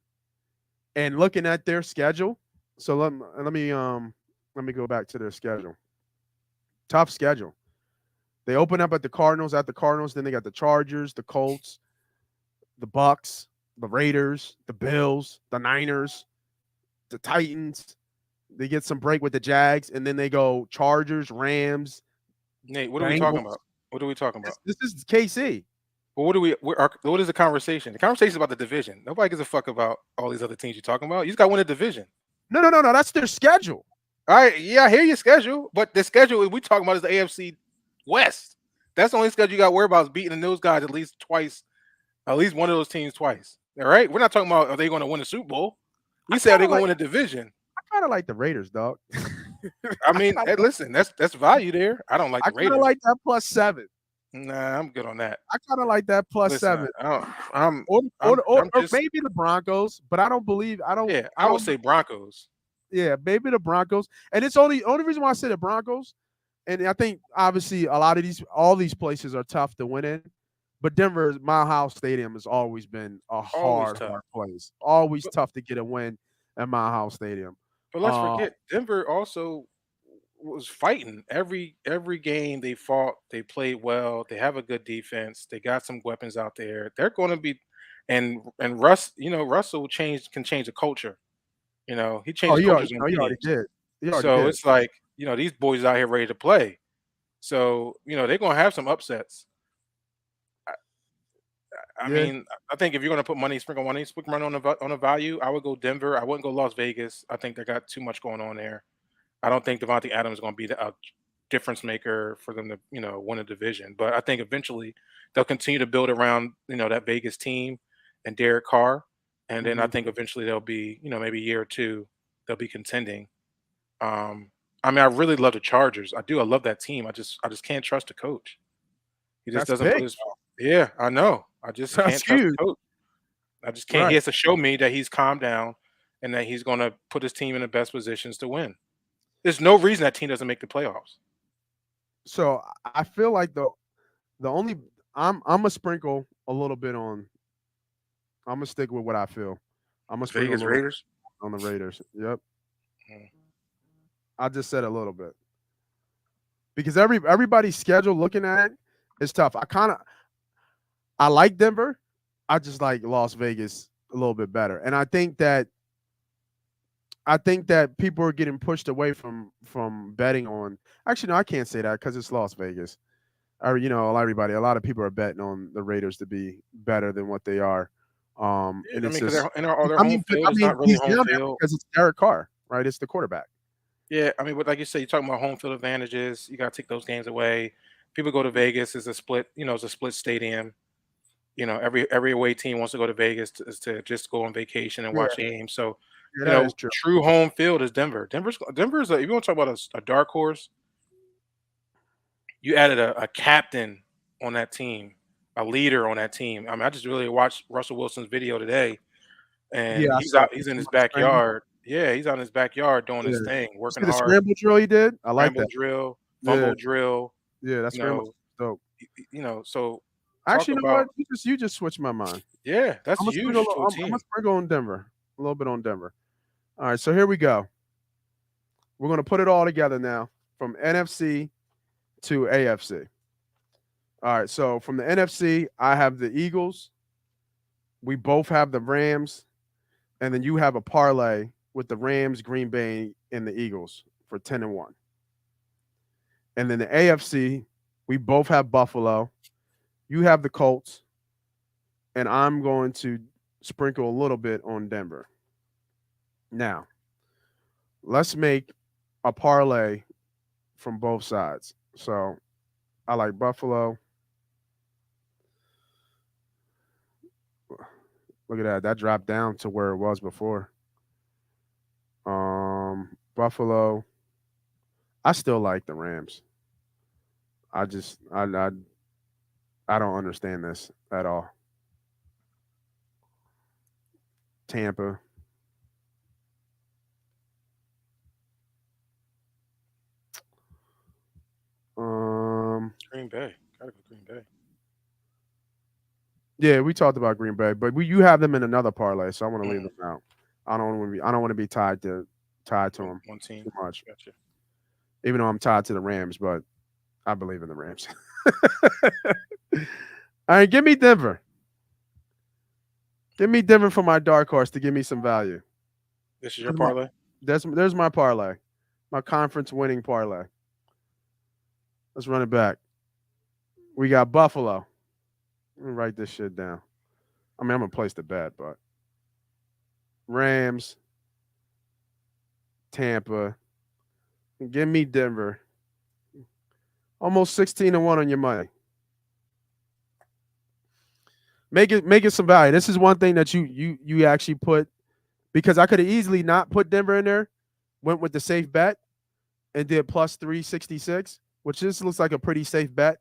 And looking at their schedule, so let me go back to their schedule. Tough schedule. They open up at the Cardinals. At the Cardinals, then they got the Chargers, the Colts, the Bucks, the Raiders, the Bills, the Niners, the Titans. They get some break with the Jags, and then they go Chargers, Rams. Nate, what are we talking about? What are we talking about? This is KC. Well, what is the conversation? The conversation is about the division. Nobody gives a fuck about all these other teams you're talking about. You just got to win a division. No. That's their schedule. All right, yeah, I hear your schedule, but the schedule we talking about is the AFC West. That's the only schedule you got to worry about is beating those guys at least twice, at least one of those teams twice. All right, we're not talking about are they going to win a Super Bowl. We said they're going to win a division. I kind of like the Raiders, dog. I mean, listen, that's value there. I don't like the Raiders. I kind of like that +7. Nah, I'm good on that. I kind of like that +7. Or maybe the Broncos, but I don't believe. Yeah, I would say Broncos. Yeah, maybe the Broncos, and it's only reason why I say the Broncos, and I think obviously all these places are tough to win in, but Denver's Mile High Stadium has always been a hard place. Always tough to get a win at Mile High Stadium. But let's forget, Denver also was fighting every game they fought. They played well. They have a good defense. They got some weapons out there. They're going to be, and Russell can change the culture. He changed cultures. He already did. It's like these boys out here ready to play. So they're going to have some upsets. I mean, I think if you're going to put money, sprinkle money on a value, I would go Denver. I wouldn't go Las Vegas. I think they got too much going on there. I don't think Devontae Adams is going to be a difference maker for them to, win a division. But I think eventually they'll continue to build around, that Vegas team and Derek Carr. And then I think eventually they'll be, maybe a year or two, they'll be contending. I mean, I really love the Chargers. I do. I love that team. I just can't trust the coach. He just That's doesn't big. put his. Yeah, I know. I just That's can't trust huge. the coach. I just can't. Right. He has to show me that he's calmed down and that he's going to put his team in the best positions to win. There's no reason that team doesn't make the playoffs. So I feel like the only I'm gonna sprinkle a little bit on. I'm gonna stick with what I feel. I'm gonna sprinkle Vegas Raiders on the Raiders. Yep. Mm. I just said a little bit because everybody's schedule looking at it is tough. I like Denver. I just like Las Vegas a little bit better, and I think that people are getting pushed away from betting on. Actually, no, I can't say that because it's Las Vegas. Or a lot of people are betting on the Raiders to be better than what they are. And Yeah, I mean, it's because just, their home field is not really he's home down there field. because it's Derek Carr, right? It's the quarterback. Yeah, I mean, but like you said, you're talking about home field advantages. You got to take those games away. People go to Vegas. It's a split. It's a split stadium. Every away team wants to go to Vegas to just go on vacation and Yeah, watch games. So, yeah, that is true. true home field is Denver. Denver's if you want to talk about a dark horse, you added a captain on that team, a leader on that team. I mean, I just really watched Russell Wilson's video today, and Yeah, I he's saw out. He's in his the scramble. backyard. Yeah, he's out in his backyard doing his Yeah. thing, You working see the hard. scramble drill he did? I like Scramble that. drill, Yeah, fumble drill. yeah, that You scramble know, dope. So talk Actually, you know about what? You just switched my mind. yeah, that's I'm huge to a gonna team. sprinkle on Denver. A little bit on Denver. All right, so here we go. We're gonna put it all together now from NFC to AFC. All right, so from the NFC, I have the Eagles. We both have the Rams, and then you have a parlay with the Rams, Green Bay, and the Eagles for 10-1. And then the AFC, we both have Buffalo. You have the Colts, and I'm going to sprinkle a little bit on Denver. Now, let's make a parlay from both sides. So I like Buffalo. Look at that. That dropped down to where it was before. Buffalo. I still like the Rams. I just I don't understand this at all. Tampa. Green Bay, gotta go Green Bay. Yeah, we talked about Green Bay, but you have them in another parlay, so I want to leave them out. I don't want to be tied to them One team. too much. Gotcha. Even though I'm tied to the Rams, but I believe in the Rams. All right, give me Denver. Give me Denver for my dark horse to give me some value. This is your parlay? There's my parlay. My conference winning parlay. Let's run it back. We got Buffalo. Let me write this shit down. I mean, I'm gonna place the bet, but Rams, Tampa, and give me Denver. Almost 16-1 on your money. Make it some value. This is one thing that you actually put, because I could have easily not put Denver in there, went with the safe bet, and did plus 366, which this looks like a pretty safe bet.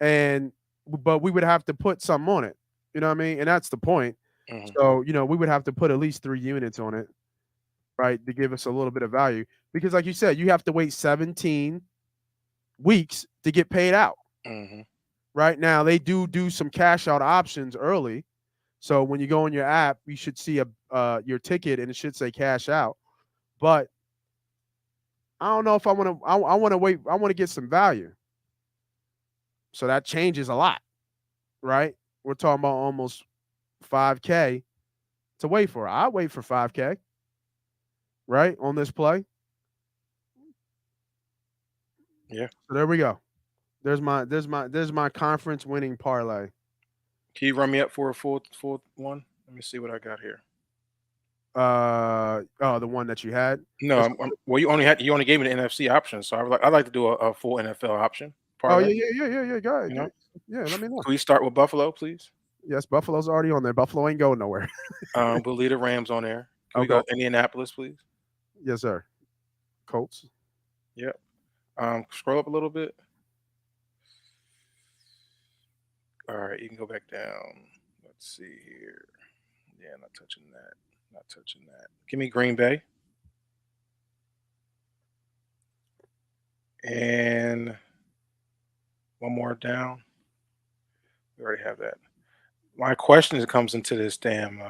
But we would have to put something on it. You know what I mean? And that's the point. Mm-hmm. So, we would have to put at least 3 units on it, right, to give us a little bit of value. Because like you said, you have to wait 17 weeks to get paid out. Mm-hmm. Right now, they do some cash out options early. So when you go on your app, you should see your ticket and it should say cash out. But I don't know if I want to. I want to wait. I want to get some value. So that changes a lot, right? We're talking about almost 5K to wait for. I wait for 5K, right, on this play. Yeah. So there we go. There's my conference winning parlay. Can you run me up for a full one? Let me see what I got here. The one that you had. No, well, you only gave me the NFC option, so I'd like to do a full NFL option Oh parlay. yeah. Go ahead. You know, Yeah, let me know. can we start with Buffalo, please? Yes, Buffalo's already on there. Buffalo ain't going nowhere. We'll leave the Rams on there. Can we Okay. go Indianapolis, please? Yes, sir. Colts. Yep. Scroll up a little bit. All right, you can go back down. Let's see here. Yeah, not touching that. Not touching that. Give me Green Bay. And one more down. We already have that. My question comes into this damn.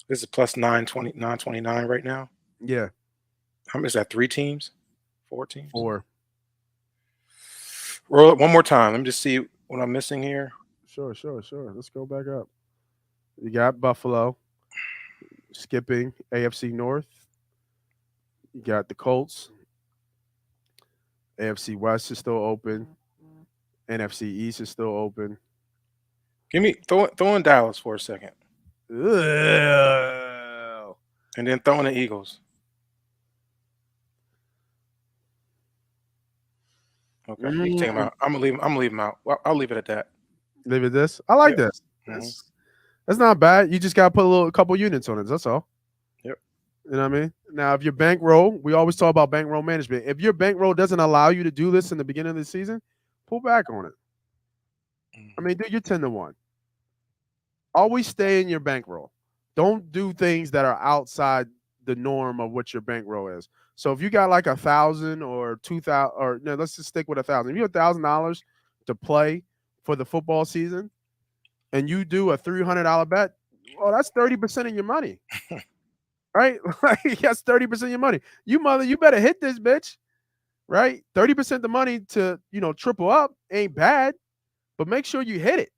This is plus 929 right now. Yeah. How many is that? 3 teams? 4 teams? 4. Roll it one more time. Let me just see what I'm missing here. Sure. Let's go back up. You got Buffalo. Skipping AFC North. You got the Colts. AFC West is still open. NFC East is still open. Give me throw in Dallas for a second. Ugh. And then throw in the Eagles. Okay, you can take them out. I'm gonna leave them out. Well, I'll leave it at that. Leave it this. I like this. That's not bad. You just gotta put a couple units on it. That's all. Yep. You know what I mean? Now, if your bankroll, we always talk about bankroll management. If your bankroll doesn't allow you to do this in the beginning of the season, pull back on it. I mean, do your 10-1. Always stay in your bankroll. Don't do things that are outside the norm of what your bankroll is. So if you got like 1,000 or 2,000, or no, let's just stick with 1,000. If you have $1,000 to play for the football season, and you do a $300 bet, well, that's 30% of your money, right? Like that's 30% of your money. You better hit this bitch, right? 30% of the money to triple up ain't bad, but make sure you hit it.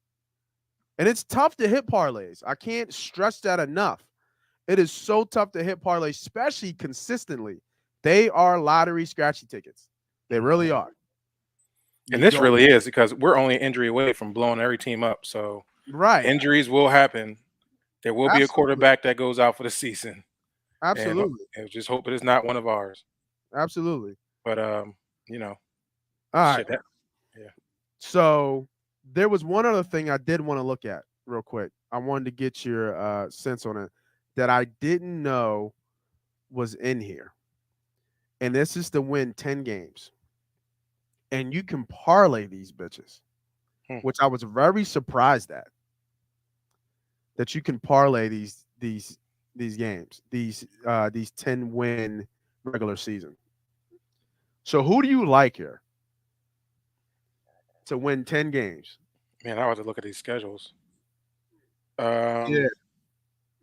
And it's tough to hit parlays. I can't stress that enough. It is so tough to hit parlays, especially consistently. They are lottery scratchy tickets. They really are. And this really is because we're only an injury away from blowing every team up. So injuries will happen. There will be a quarterback that goes out for the season. Absolutely. And just hope it is not one of ours. Absolutely. But all right. Yeah. So there was one other thing I did want to look at real quick. I wanted to get your sense on it that I didn't know was in here. And this is to win 10 games. And you can parlay these bitches, which I was very surprised at. That you can parlay these games, these 10-win regular season. So who do you like here to win 10 games? Man, I have to look at these schedules.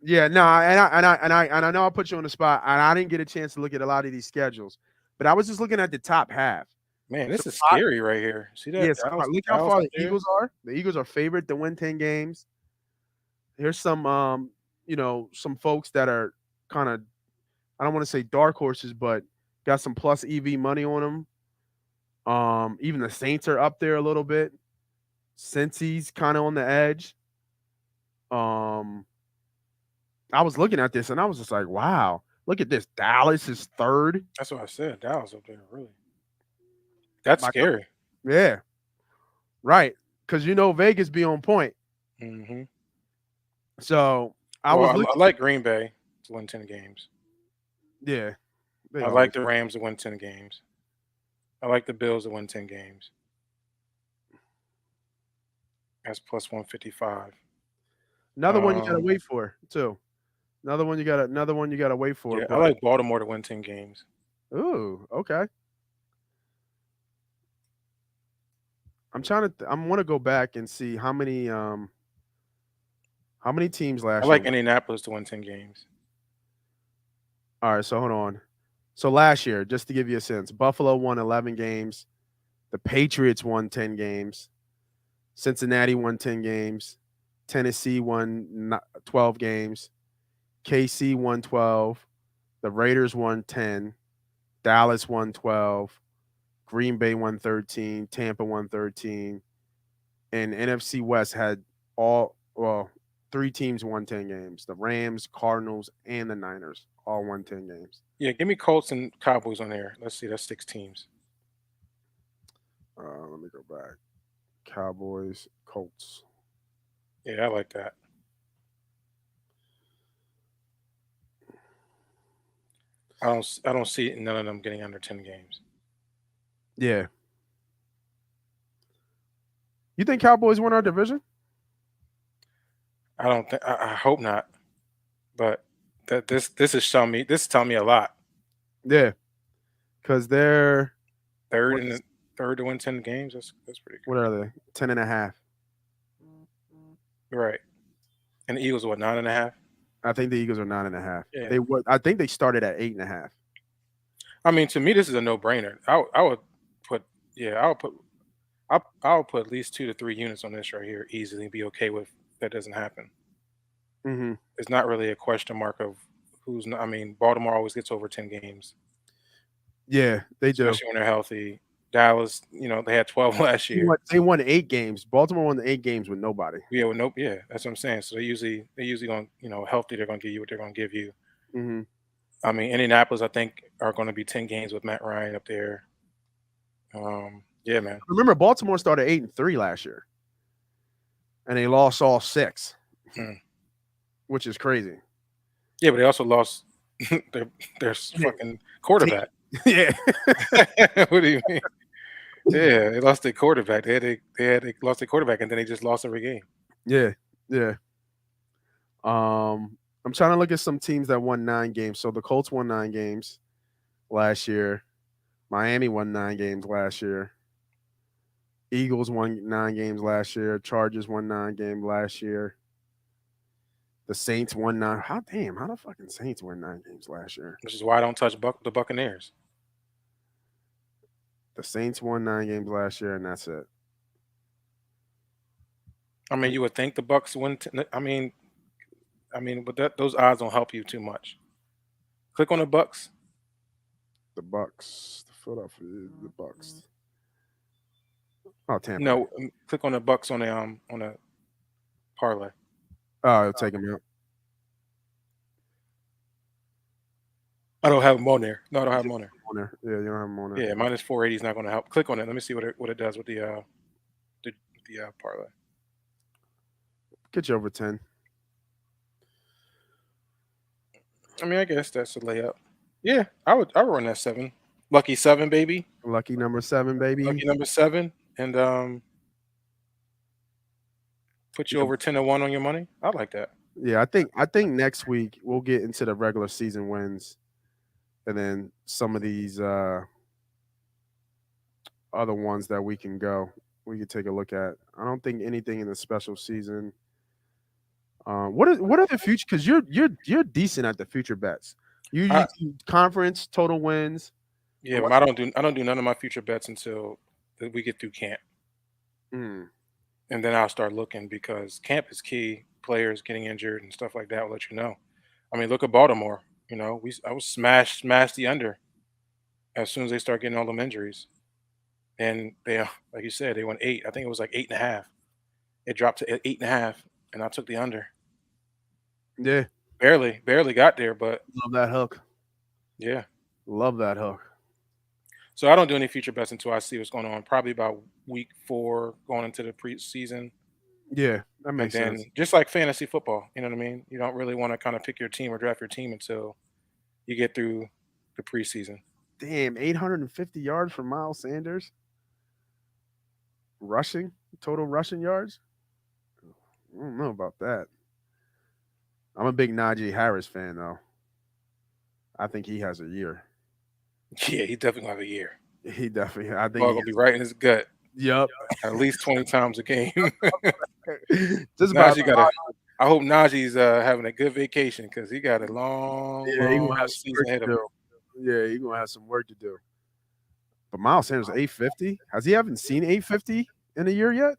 Yeah, no, and I know I put you on the spot, and I didn't get a chance to look at a lot of these schedules, but I was just looking at the top half. Man, this is scary right here. See that? Yes, look how far the Eagles are. The Eagles are favored to win 10 games. Here's some, some folks that are kind of, I don't want to say dark horses, but got some plus EV money on them. Even the Saints are up there a little bit. Cincy's kind of on the edge. I was looking at this and I was just like, wow, look at this. Dallas is third. That's what I said. Dallas up there, really. That's scary. Yeah. Right. Because Vegas be on point. Mm-hmm. So I like Green Bay to win 10 games. Yeah. I like the Rams to win 10 games. I like the Bills to win 10 games. That's plus 155. Another one you gotta wait for, too. Another one you gotta wait for. Yeah, I like Baltimore to win 10 games. Ooh, okay. I want to go back and see how many teams last year. I like Indianapolis to win 10 games. All right, so hold on. So last year, just to give you a sense, Buffalo won 11 games. The Patriots won 10 games. Cincinnati won 10 games. Tennessee won 12 games. KC won 12. The Raiders won 10. Dallas won 12. Green Bay won 13. Tampa won 13. And NFC West had Three teams won 10 games. The Rams, Cardinals, and the Niners all won 10 games. Yeah, give me Colts and Cowboys on there. Let's see, that's 6 teams. Let me go back. Cowboys, Colts. Yeah, I like that. I don't see none of them getting under 10 games. Yeah. You think Cowboys win our division? I don't think. I hope not. But this is telling me a lot. Yeah. Because they're third to win 10 games. That's pretty good. What are they? 10.5. Right. And the Eagles are what, 9.5? I think the Eagles are 9.5. Yeah. I think they started at 8.5. I mean, to me, this is a no-brainer. I would put I'll put at least 2 to 3 units on this right here easily and be okay with that doesn't happen. Mm-hmm. It's not really a question mark of who's not. I mean, Baltimore always gets over 10 games. Yeah, they do. Especially when they're healthy. Dallas, they had 12 last year. They won 8 games. Baltimore won the 8 games with nobody. Yeah, yeah, that's what I'm saying. So they usually going, healthy. They're going to give you what they're going to give you. Mm-hmm. I mean, Indianapolis, I think, are going to be 10 games with Matt Ryan up there. Yeah, man. Remember, Baltimore started 8-3 last year, and they lost all 6, which is crazy. Yeah, but they also lost their fucking quarterback. Yeah. What do you mean? Yeah, they lost their quarterback. They lost their quarterback, and then they just lost every game. Yeah. I'm trying to look at some teams that won 9 games. So the Colts won 9 games last year. Miami won 9 games last year. Eagles won 9 games last year. Chargers won 9 games last year. The Saints won 9. How the fucking Saints won 9 games last year? Which is why I don't touch the Buccaneers. The Saints won 9 games last year, and that's it. I mean, you would think the Bucs win. I mean, but those odds don't help you too much. Click on the Bucs. The Bucs, the Philadelphia, the Bucs. Oh, Tampa. No, click on the Bucs on a parlay. Oh, I'll take them out. I don't have them on there. No, I don't have them on there. Yeah, you don't have them on there. Yeah, minus 480 is not going to help. Click on it. Let me see what it does with the parlay. Get you over 10. I mean, I guess that's a layup. Yeah, I would run that 7. Lucky 7, baby. Lucky number 7, baby. Lucky number 7, and put you over 10-1 on your money. I like that. Yeah, I think next week we'll get into the regular season wins, and then some of these other ones that we can take a look at. I don't think anything in the special season. What are the future? Because you're decent at the future bets. You do conference total wins. Yeah, but I don't do none of my future bets until we get through camp, and then I'll start looking because camp is key. Players getting injured and stuff like that will let you know. I mean, look at Baltimore. I was smashed the under as soon as they start getting all them injuries, and they, like you said, they went 8. I think it was like 8.5. It dropped to 8.5, and I took the under. Yeah, barely got there, but love that hook. Yeah, love that hook. So I don't do any future bets until I see what's going on. Probably about week 4 going into the preseason. Yeah, that makes sense. Just like fantasy football, you know what I mean? You don't really want to kind of pick your team or draft your team until you get through the preseason. Damn, 850 yards for Miles Sanders. Total rushing yards? I don't know about that. I'm a big Najee Harris fan, though. I think he has a year. Yeah, he definitely have a year. He definitely. I think he'll be right in his gut. Yep, at least 20 times a game. Just Najee I hope Najee's having a good vacation because he got a long season ahead of him. Yeah, he's gonna have some work to do. But Miles Sanders 850. Has he haven't seen 850 in a year yet?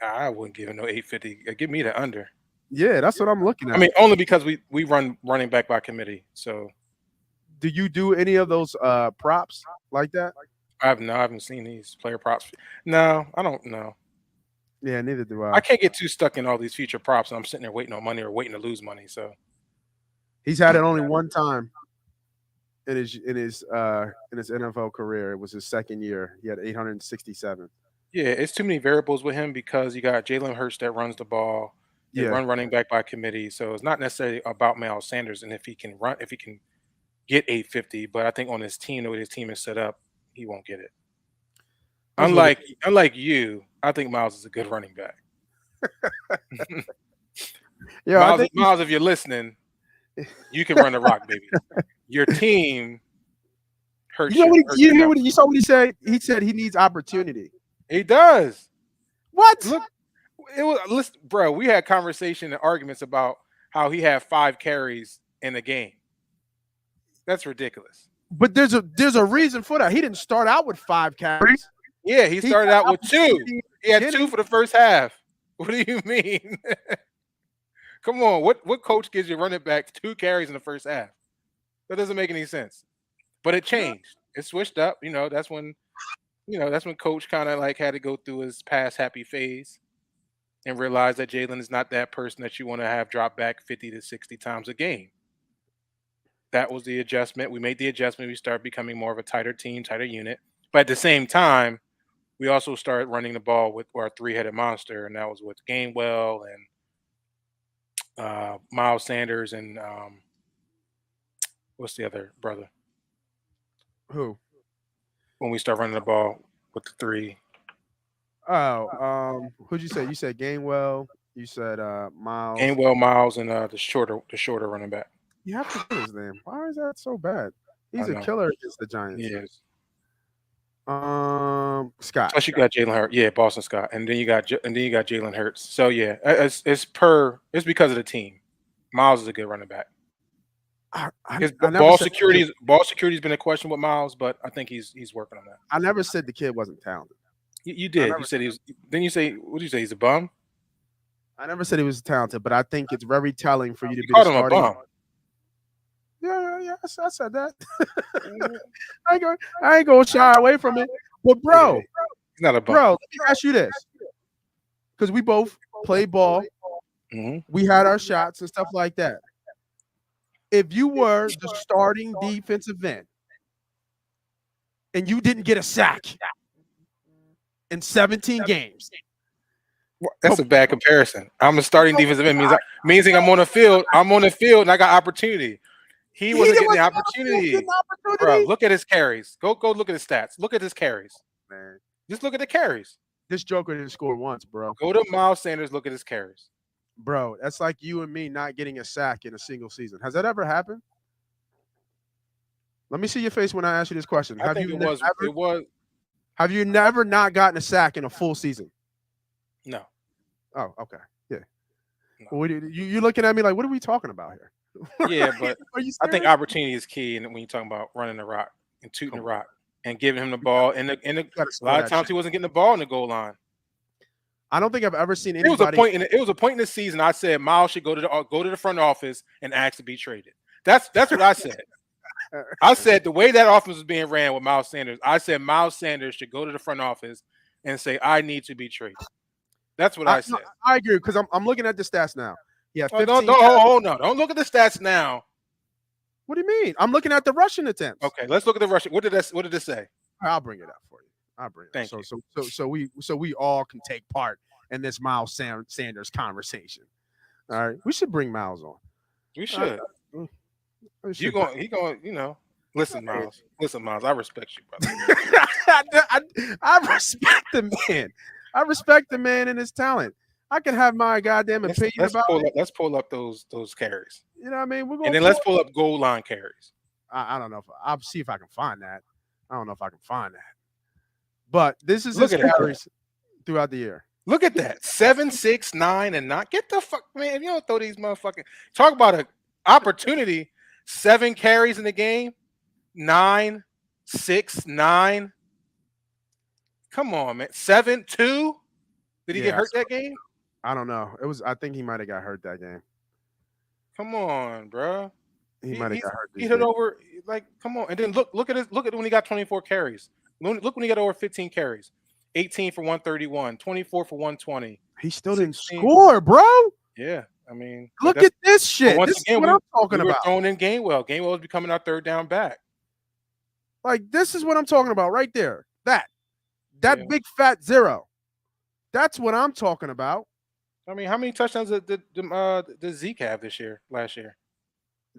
I wouldn't give him no 850. Give me the under. Yeah, that's what I'm looking at. I mean, only because we run running back by committee. So, do you do any of those props like that? I haven't seen these player props. No, I don't know. Yeah, neither do I can't get too stuck in all these future props, and I'm sitting there waiting on money or waiting to lose money. So he's had it only one time in his NFL career. It was his second year. He had 867. yeah, it's too many variables with him because you got Jalen Hurts that runs the ball. They Yeah, run running back by committee, so it's not necessarily about Miles Sanders and if he can get 850. But I think on his team, the way his team is set up, he won't get it. Unlike you, I think Miles is a good running back. yeah. Miles, if you're listening, you can run the rock, baby. Your team hurts you. You saw what he said? He said he needs opportunity. He does. What? Look, listen, bro. We had conversation and arguments about how he had 5 carries in the game. That's ridiculous. But there's a reason for that. He didn't start out with 5 carries. Yeah, he started out with 2. He had 2 for the first half. What do you mean? Come on, what coach gives you running back 2 carries in the first half? That doesn't make any sense. But it changed. It switched up. That's when coach kind of like had to go through his past happy phase and realize that Jalen is not that person that you want to have drop back 50 to 60 times a game. That was the adjustment. We made the adjustment. We started becoming more of a tighter team, tighter unit. But at the same time, we also started running the ball with our 3-headed monster, and that was with Gainwell and Miles Sanders and what's the other brother? Who? When we start running the ball with the 3. Oh, who'd you say? You said Gainwell. You said Miles. Gainwell, Miles, and the shorter running back. You have to get his name. Why is that so bad? He's a killer against the Giants. Yes. Scott. Plus you got Jalen Hurts. Yeah, Boston Scott, and then you got Jalen Hurts. So yeah, it's because of the team. Miles is a good running back. His ball security's been a question with Miles, but I think he's working on that. I never said the kid wasn't talented. You did. You said he was. Then you say, what did you say? He's a bum. I never said he was talented, but I think it's very telling for you to be called him a bum. Yeah, I said that. I ain't gonna shy away from it. But bro, he's not a bum. Bro, let me ask you this, because we both play ball. Mm-hmm. We had our shots and stuff like that. If you were the starting defensive end and you didn't get a sack in 17 games, that's a bad comparison. I'm a starting defensive end means I'm on the field. I'm on the field and I got opportunity. He wasn't getting the opportunity. Bro, look at his carries. Go look at his stats. Look at his carries. Man, just look at the carries. This Joker didn't score once, bro. Go to Miles Sanders. Look at his carries. Bro, that's like you and me not getting a sack in a single season. Has that ever happened? Let me see your face when I ask you this question. Have you never not gotten a sack in a full season? No. Oh, okay. Yeah. No. Well, you're looking at me like, what are we talking about here? Yeah, but I think opportunity is key when you're talking about running the rock and tooting the rock and giving him the ball. And a lot of times he wasn't getting the ball in the goal line. I don't think I've ever seen anybody. It was a point in the season. I said Miles should go to the front office and ask to be traded. That's what I said. I said the way that offense was being ran with Miles Sanders, I said Miles Sanders should go to the front office and say I need to be traded. That's what I said. I agree because I'm looking at the stats now. Yeah, don't look at the stats now. What do you mean? I'm looking at the rushing attempts. Okay, let's look at the rushing. What did this say? I'll bring it up for you. Thank you. So we all can take part in this Miles Sanders conversation. All right, we should bring Miles on. We should. He going. Listen, Miles. I respect you, brother. I respect the man. I respect the man and his talent. I can have my goddamn opinion about it. Let's pull up those carries. You know what I mean? And then let's pull up goal line carries. I don't know. I'll see if I can find that. I don't know if I can find that. But this is his carries throughout the year. Look at that. 7, 6, 9, and 9. Get the fuck, man. If you don't throw these motherfucking talk about an opportunity. 7 carries in the game. 9, 6, 9. Come on, man. 7, 2. Did he get hurt that game? I don't know. I think he might have got hurt that game. Come on, bro. He might have got hurt. He hit over come on. And then look at when he got 24 carries. Look when he got over 15 carries. 18 for 131, 24 for 120. He still didn't 16. score, bro. Yeah, I mean, look at this shit. Once This again, is what I'm talking we were about. throwing in Gainwell. Gainwell was becoming our third down back. Like, this is what I'm talking about right there. That big fat 0. That's what I'm talking about. I mean, how many touchdowns did Zeke have last year?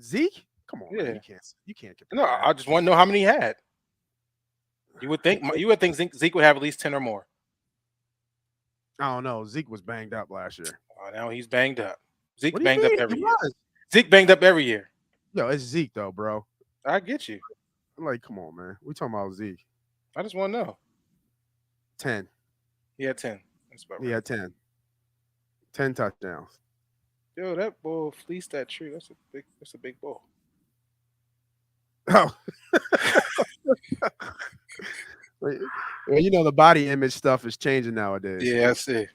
Zeke? Come on, Yeah. man. You can't compare No, that. I just want to know how many he had. You would think Zeke would have at least 10 or more. I don't know. Zeke was banged up last year. Oh, now he's banged up. Zeke What banged up mean? every year. Zeke banged up every year. Yo, it's Zeke though, bro. I get you. Like, come on, man. We talking about Zeke. I just want to know. 10. He had 10. That's about right. He had 10. 10 touchdowns. Yo, that bull fleeced that tree. That's a big bull. Oh. Well, you know, the body image stuff is changing nowadays. Yeah, I see.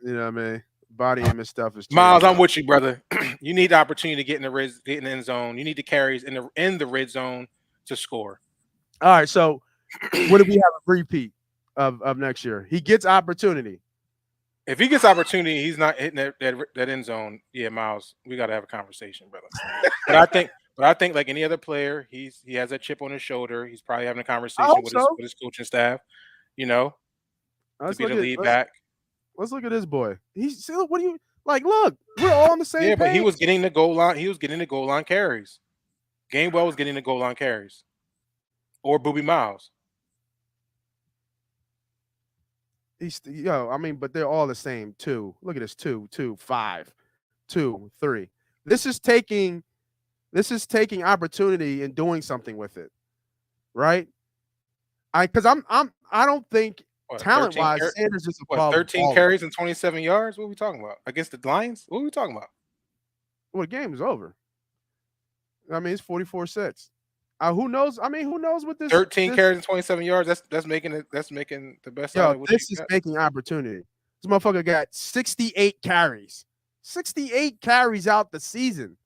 You know what I mean? Body image stuff is changing. Miles, I'm with you, brother. You need the opportunity to get in the end zone. You need the carries in the red zone to score. All right, so what if we have a repeat of next year? He gets opportunity. If he gets opportunity, he's not hitting that end zone. Yeah, Miles, we got to have a conversation, brother. But I think like any other player, he has a chip on his shoulder. He's probably having a conversation with his coaching staff, you know, to be the lead back. Let's look at this boy. He's what do you like? Look, we're all on the same page. But he was getting the goal line. He was getting the goal line carries. Gainwell was getting the goal line carries, or Boobie Miles. I mean, but they're all the same. 2. Look at this. 2, 2, 5, 2, 3. This is taking opportunity and doing something with it, right? I don't think talent-wise, Sanders is above 13 carries and 27 yards. What are we talking about? Against the Lions? What are we talking about? Well, the game is over. I mean, it's 44-6. Who knows? I mean, who knows what this 13 carries and 27 yards. That's making the best. Yo, this is making opportunity. This motherfucker got 68 carries. 68 carries out the season.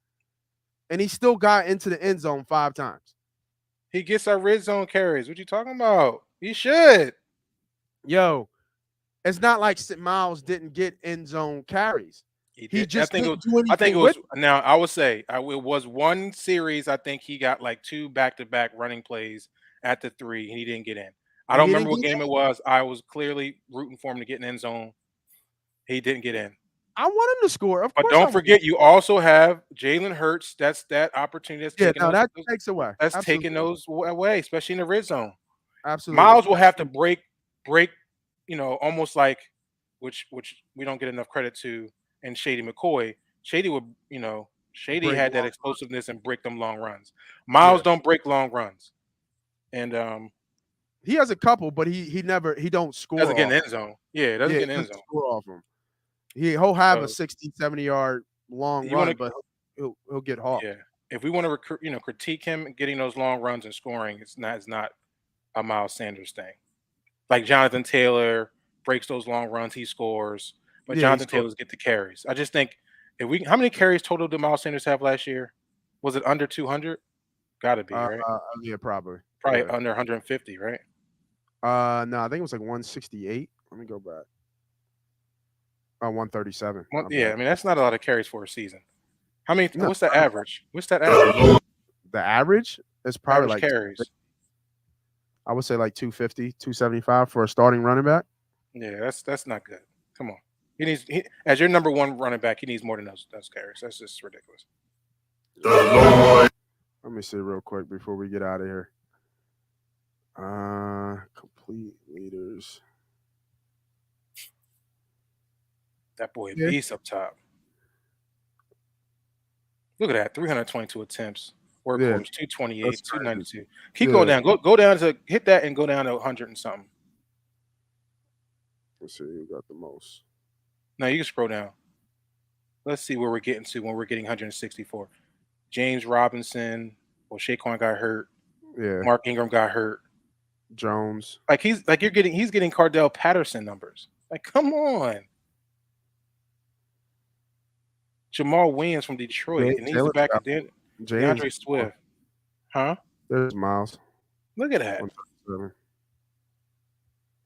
And he still got into the end zone 5 times. He gets our red zone carries. What you talking about? He should. Yo, it's not like Miles didn't get end zone carries. He just didn't do anything. I think it was. Now I would say it was one series. I think he got like 2 back-to-back running plays at the 3, and he didn't get in. I don't remember what game it was. I was clearly rooting for him to get in end zone. He didn't get in. I want him to score. Of course. But don't forget, you also have Jalen Hurts. That's that opportunity. That takes away. That's taking those away, especially in the red zone. Absolutely. Miles will have to break. Almost like which we don't get enough credit to. And Shady McCoy. Shady had that explosiveness and break them long runs. Miles don't break long runs, and he has a couple, but he don't score. Doesn't get in the end zone. Yeah, doesn't get in the end zone. Score off him. He'll have a 60, 70-yard long run, but he'll get hawked. Yeah, if we want to critique him getting those long runs and scoring, it's not a Miles Sanders thing. Like Jonathan Taylor breaks those long runs, he scores. But Jonathan Taylor's get the carries. I just think how many carries total did Miles Sanders have last year? Was it under 200? Got to be, right? Yeah, probably. Probably under 150, right? No, I think it was like 168. Let me go back. 137. Yeah, I mean that's not a lot of carries for a season. How many? No. What's the average? What's that average? The average is probably like carries. I would say like 250, 275 for a starting running back. Yeah, that's not good. Come on. As your number 1 running back, he needs more than those carries. That's just ridiculous. Let me see real quick before we get out of here. Complete leaders. That boy beast up top. Look at that, 322 attempts. Workhorse, 228, 292. Keep going down. Go down to hit that and go down to 100 and something. Let's see who got the most. No, you can scroll down. Let's see where we're getting to when we're getting 164. James Robinson. Well, Saquon got hurt. Yeah. Mark Ingram got hurt. Jones. He's getting Cardell Patterson numbers. Like, come on. Jamal Williams from Detroit. And he's back again. DeAndre Swift. Huh? There's Miles. Look at that.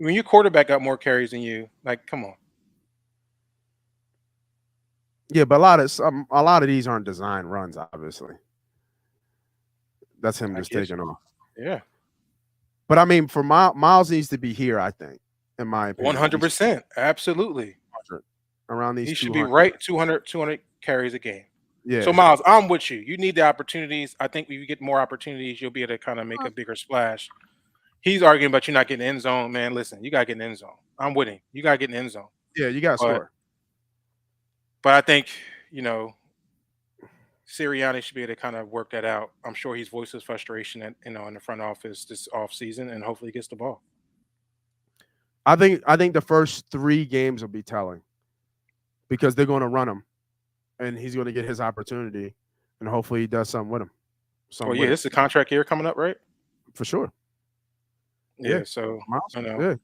when your quarterback got more carries than you, like, come on. Yeah, but a lot of these aren't designed runs, obviously. That's him I just get taking you. off. Yeah. But I mean, for Miles needs to be here, I think, in my opinion. 100%. Absolutely. 200, around these He should be 200. right 200 carries a game. So, Yeah. Miles, I'm with you. You need the opportunities. I think if you get more opportunities, you'll be able to kind of make a bigger splash. He's arguing about you not getting end zone, man. Listen, you got to get in the end zone. I'm with him. You got to get in the end zone. Yeah, you got to But score. I think, Sirianni should be able to kind of work that out. I'm sure he's voiced his frustration in the front office this off season, and hopefully he gets the ball. I think the first 3 games will be telling because they're going to run him, and he's going to get his opportunity, and hopefully he does something with him. Well, yeah, this is a contract year coming up, right? For sure. Yeah, so Miles, good.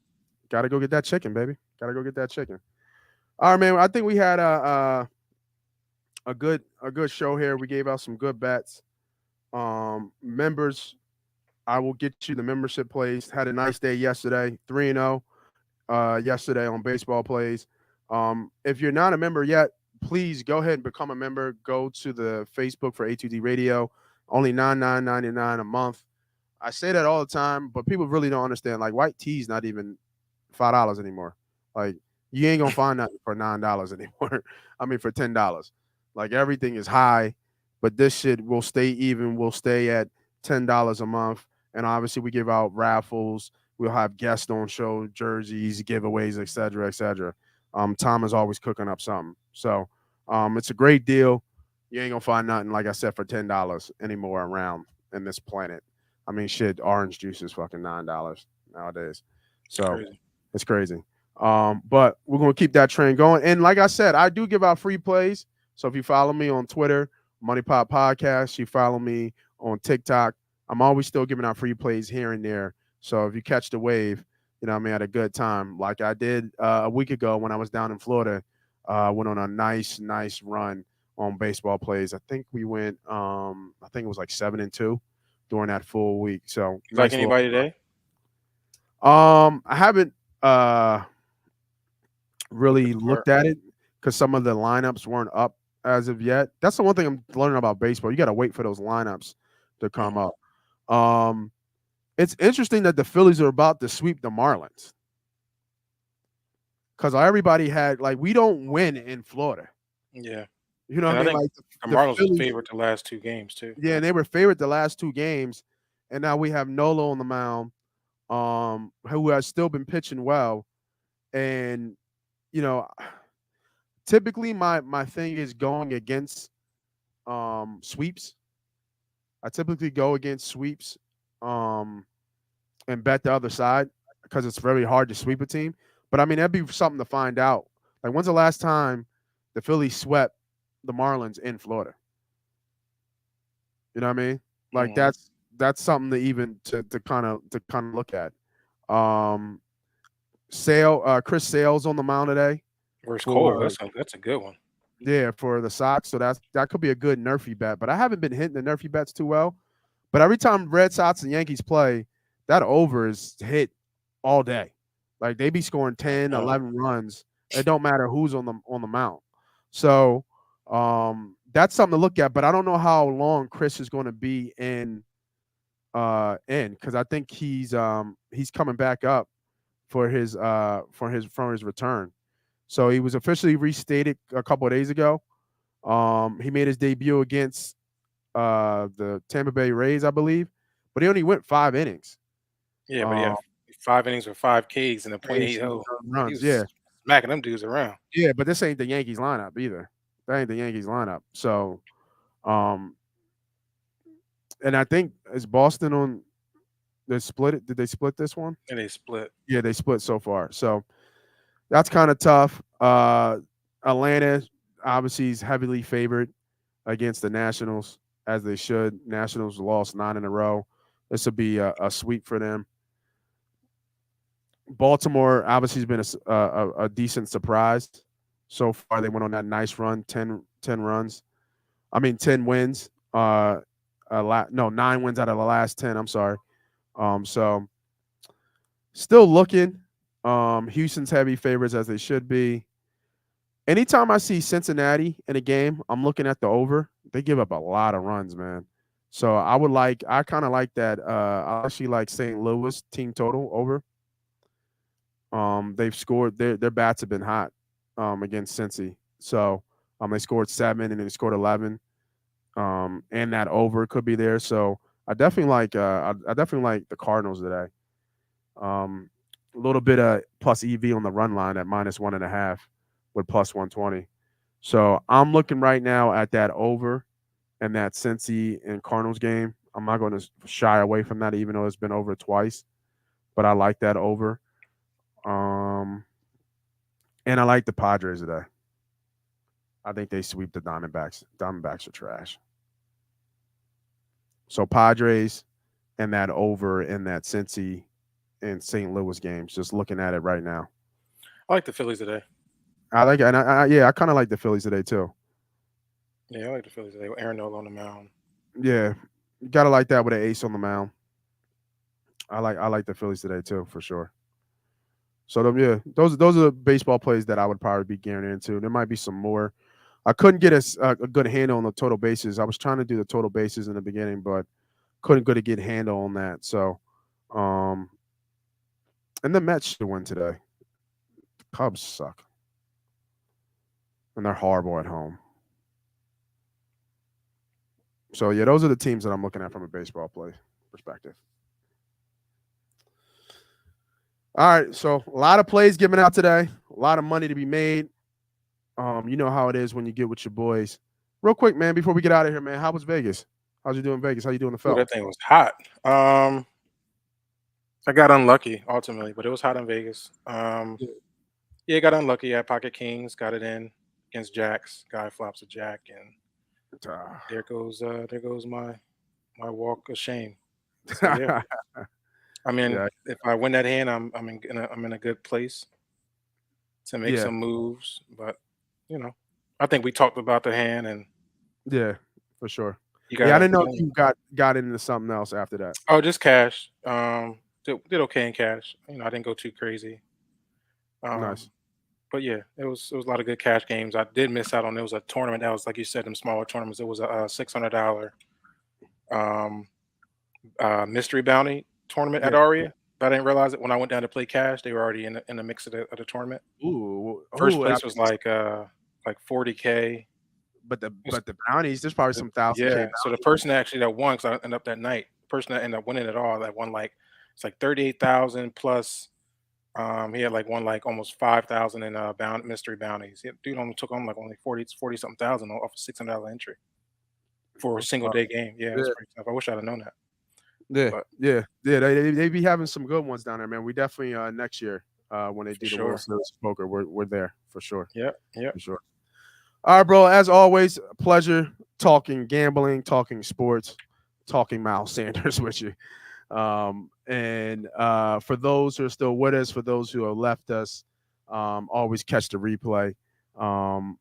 Got to go get that chicken, baby. Got to go get that chicken. All right, man. I think we had a good show here. We gave out some good bets. Members, I will get you the membership plays. Had a nice day yesterday, 3-0 yesterday on baseball plays. If you're not a member yet, please go ahead and become a member. Go to the Facebook for A2D Radio. Only $99.99 a month. I say that all the time, but people really don't understand. Like white tea's not even $5 anymore. Like you ain't gonna find that for $9 anymore. I mean for $10. Like everything is high, but this shit will stay even. We'll stay at $10 a month. And obviously we give out raffles. We'll have guests on show, jerseys, giveaways, etc., etc. Tom is always cooking up something. So it's a great deal. You ain't gonna find nothing, like I said, for $10 anymore around in this planet. I mean, shit, orange juice is fucking $9 nowadays. So it's crazy. But we're gonna keep that train going. And like I said, I do give out free plays. So if you follow me on Twitter, Money Pop Podcast, you follow me on TikTok, I'm always still giving out free plays here and there. So if you catch the wave, you know what I mean, at a good time, like I did a week ago when I was down in Florida, went on a nice run on baseball plays. I think we went, I think it was like 7-2 during that full week. So like anybody today? I haven't really looked at it because some of the lineups weren't up as of yet. That's the one thing I'm learning about baseball. You got to wait for those lineups to come up. It's interesting that the Phillies are about to sweep the Marlins because everybody had like we don't win in Florida. Yeah, you know what I mean. Like the Marlins were favored the last 2 games too. Yeah, and they were favored the last 2 games, and now we have Nolo on the mound, who has still been pitching well, and typically my thing is going against sweeps. I typically go against sweeps and bet the other side because it's very hard to sweep a team. But I mean, that'd be something to find out. Like, when's the last time the Phillies swept the Marlins in Florida? You know what I mean? Like that's something to even to kind of look at. Chris Sale's on the mound today. Where's Cole? That's a good one. Yeah, for the Sox. So that could be a good nerfy bet. But I haven't been hitting the nerfy bets too well. But every time Red Sox and Yankees play, that over is hit all day. Like they be scoring 10, 11 runs. It don't matter who's on the mound. So that's something to look at. But I don't know how long Chris is going to be in because I think he's coming back up for his return. So he was officially restated a couple of days ago. He made his debut against the Tampa Bay Rays, I believe, but he only went 5 innings. Yeah, but yeah, 5 innings with 5 Ks and a .80 runs. Yeah, smacking them dudes around. Yeah, but this ain't the Yankees lineup either. That ain't the Yankees lineup. So, and I think is Boston on. They split it. Did they split this one? And they split. Yeah, they split so far. So that's kind of tough. Atlanta obviously is heavily favored against the Nationals, as they should. Nationals lost 9 in a row. This will be a sweep for them. Baltimore obviously has been a decent surprise so far. They went on that nice run, 10 runs. I mean, 10 wins. 9 wins out of the last 10. I'm sorry. So still looking. Houston's heavy favorites as they should be. Anytime I see Cincinnati in a game, I'm looking at the over. They give up a lot of runs, man. So I kind of like that. I actually like St. Louis team total over. They've scored their bats have been hot against Cincy. So they scored 7 and they scored 11. And that over could be there. So I definitely like the Cardinals today. A little bit of plus EV on the run line at -1.5 with plus 120. So I'm looking right now at that over and that Cincy and Cardinals game. I'm not going to shy away from that, even though it's been over twice. But I like that over. And I like the Padres today. I think they sweep the Diamondbacks. Diamondbacks are trash. So Padres and that over in that Cincy and St. Louis games. Just looking at it right now. I like the Phillies today. I like it, and I kind of like the Phillies today too. Yeah, I like the Phillies today. Aaron Nola on the mound. Yeah, you gotta like that with an ace on the mound. I like the Phillies today too for sure. So those are the baseball plays that I would probably be gearing into. There might be some more. I couldn't get a good handle on the total bases. I was trying to do the total bases in the beginning, but couldn't get a good handle on that. So, and the Mets should win today. The Cubs suck, and they're horrible at home. So yeah, those are the teams that I'm looking at from a baseball play perspective. All right, so a lot of plays given out today, a lot of money to be made. You know how it is when you get with your boys. Real quick, man, before we get out of here, man, how was Vegas? How's you doing in Vegas? How you doing the film? That thing was hot. I got unlucky ultimately, but it was hot in Vegas. Yeah, got unlucky at Pocket Kings, got it in against Jacks. Guy flops a Jack, and there goes my walk of shame. So, yeah. I mean, if I win that hand, I'm in a good place to make some moves. But I think we talked about the hand, and yeah, for sure. I didn't know if you got into something else after that. Oh, just cash. Did okay in cash. I didn't go too crazy. Nice. But yeah, it was a lot of good cash games. I did miss out on. It was a tournament that was, like you said, them smaller tournaments. It was a $600 mystery bounty tournament at Aria. But I didn't realize it when I went down to play cash. They were already in the mix of the tournament. First place was like $40K. But the bounties, there's probably some thousand. Yeah. So the person that won, because I ended up that night, the person that ended up winning it all, that won it's like 38,000 plus. He had won almost 5,000 in mystery bounties. Dude only took on only 40 something thousand off a $600 entry for a single day game. Yeah, that's pretty tough. I wish I'd have known that. Yeah. They be having some good ones down there, man. We definitely next year when they do the World Series poker, we're there for sure. Yeah, for sure. All right, bro. As always, a pleasure talking gambling, talking sports, talking Miles Sanders with you. And for those who are still with us, for those who have left us, always catch the replay on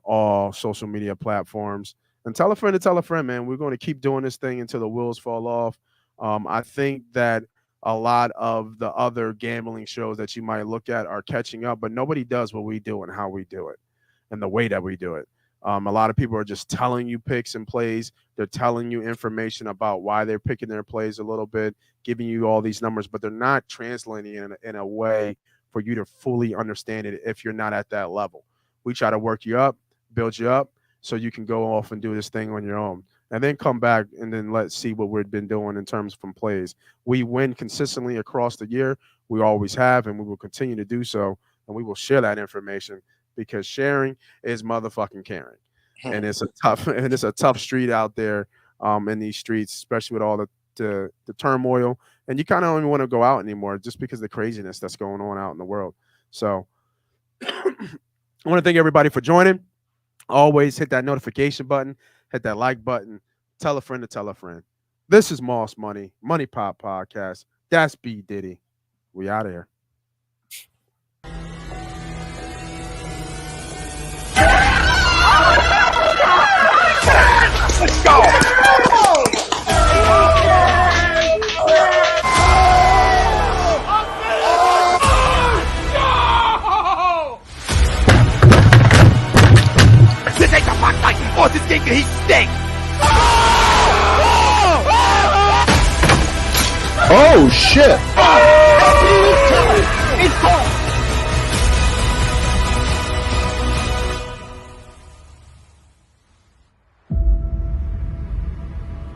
all social media platforms. And tell a friend to tell a friend, man. We're going to keep doing this thing until the wheels fall off. I think that a lot of the other gambling shows that you might look at are catching up, but nobody does what we do and how we do it and the way that we do it. A lot of people are just telling you picks and plays. They're telling you information about why they're picking their plays a little bit, giving you all these numbers, but they're not translating it in a way for you to fully understand it if you're not at that level. We try to work you up, build you up, so you can go off and do this thing on your own. And then come back and then let's see what we've been doing in terms from plays. We win consistently across the year. We always have, and we will continue to do so. And we will share that information because sharing is motherfucking caring. And it's a tough street out there in these streets, especially with all the turmoil. And you kind of don't even want to go out anymore just because of the craziness that's going on out in the world. So I want to thank everybody for joining. Always hit that notification button, hit that like button, tell a friend to tell a friend. This is Moss Money Pop Podcast. That's B Diddy. We out of here. Let's go! Oh shit! It's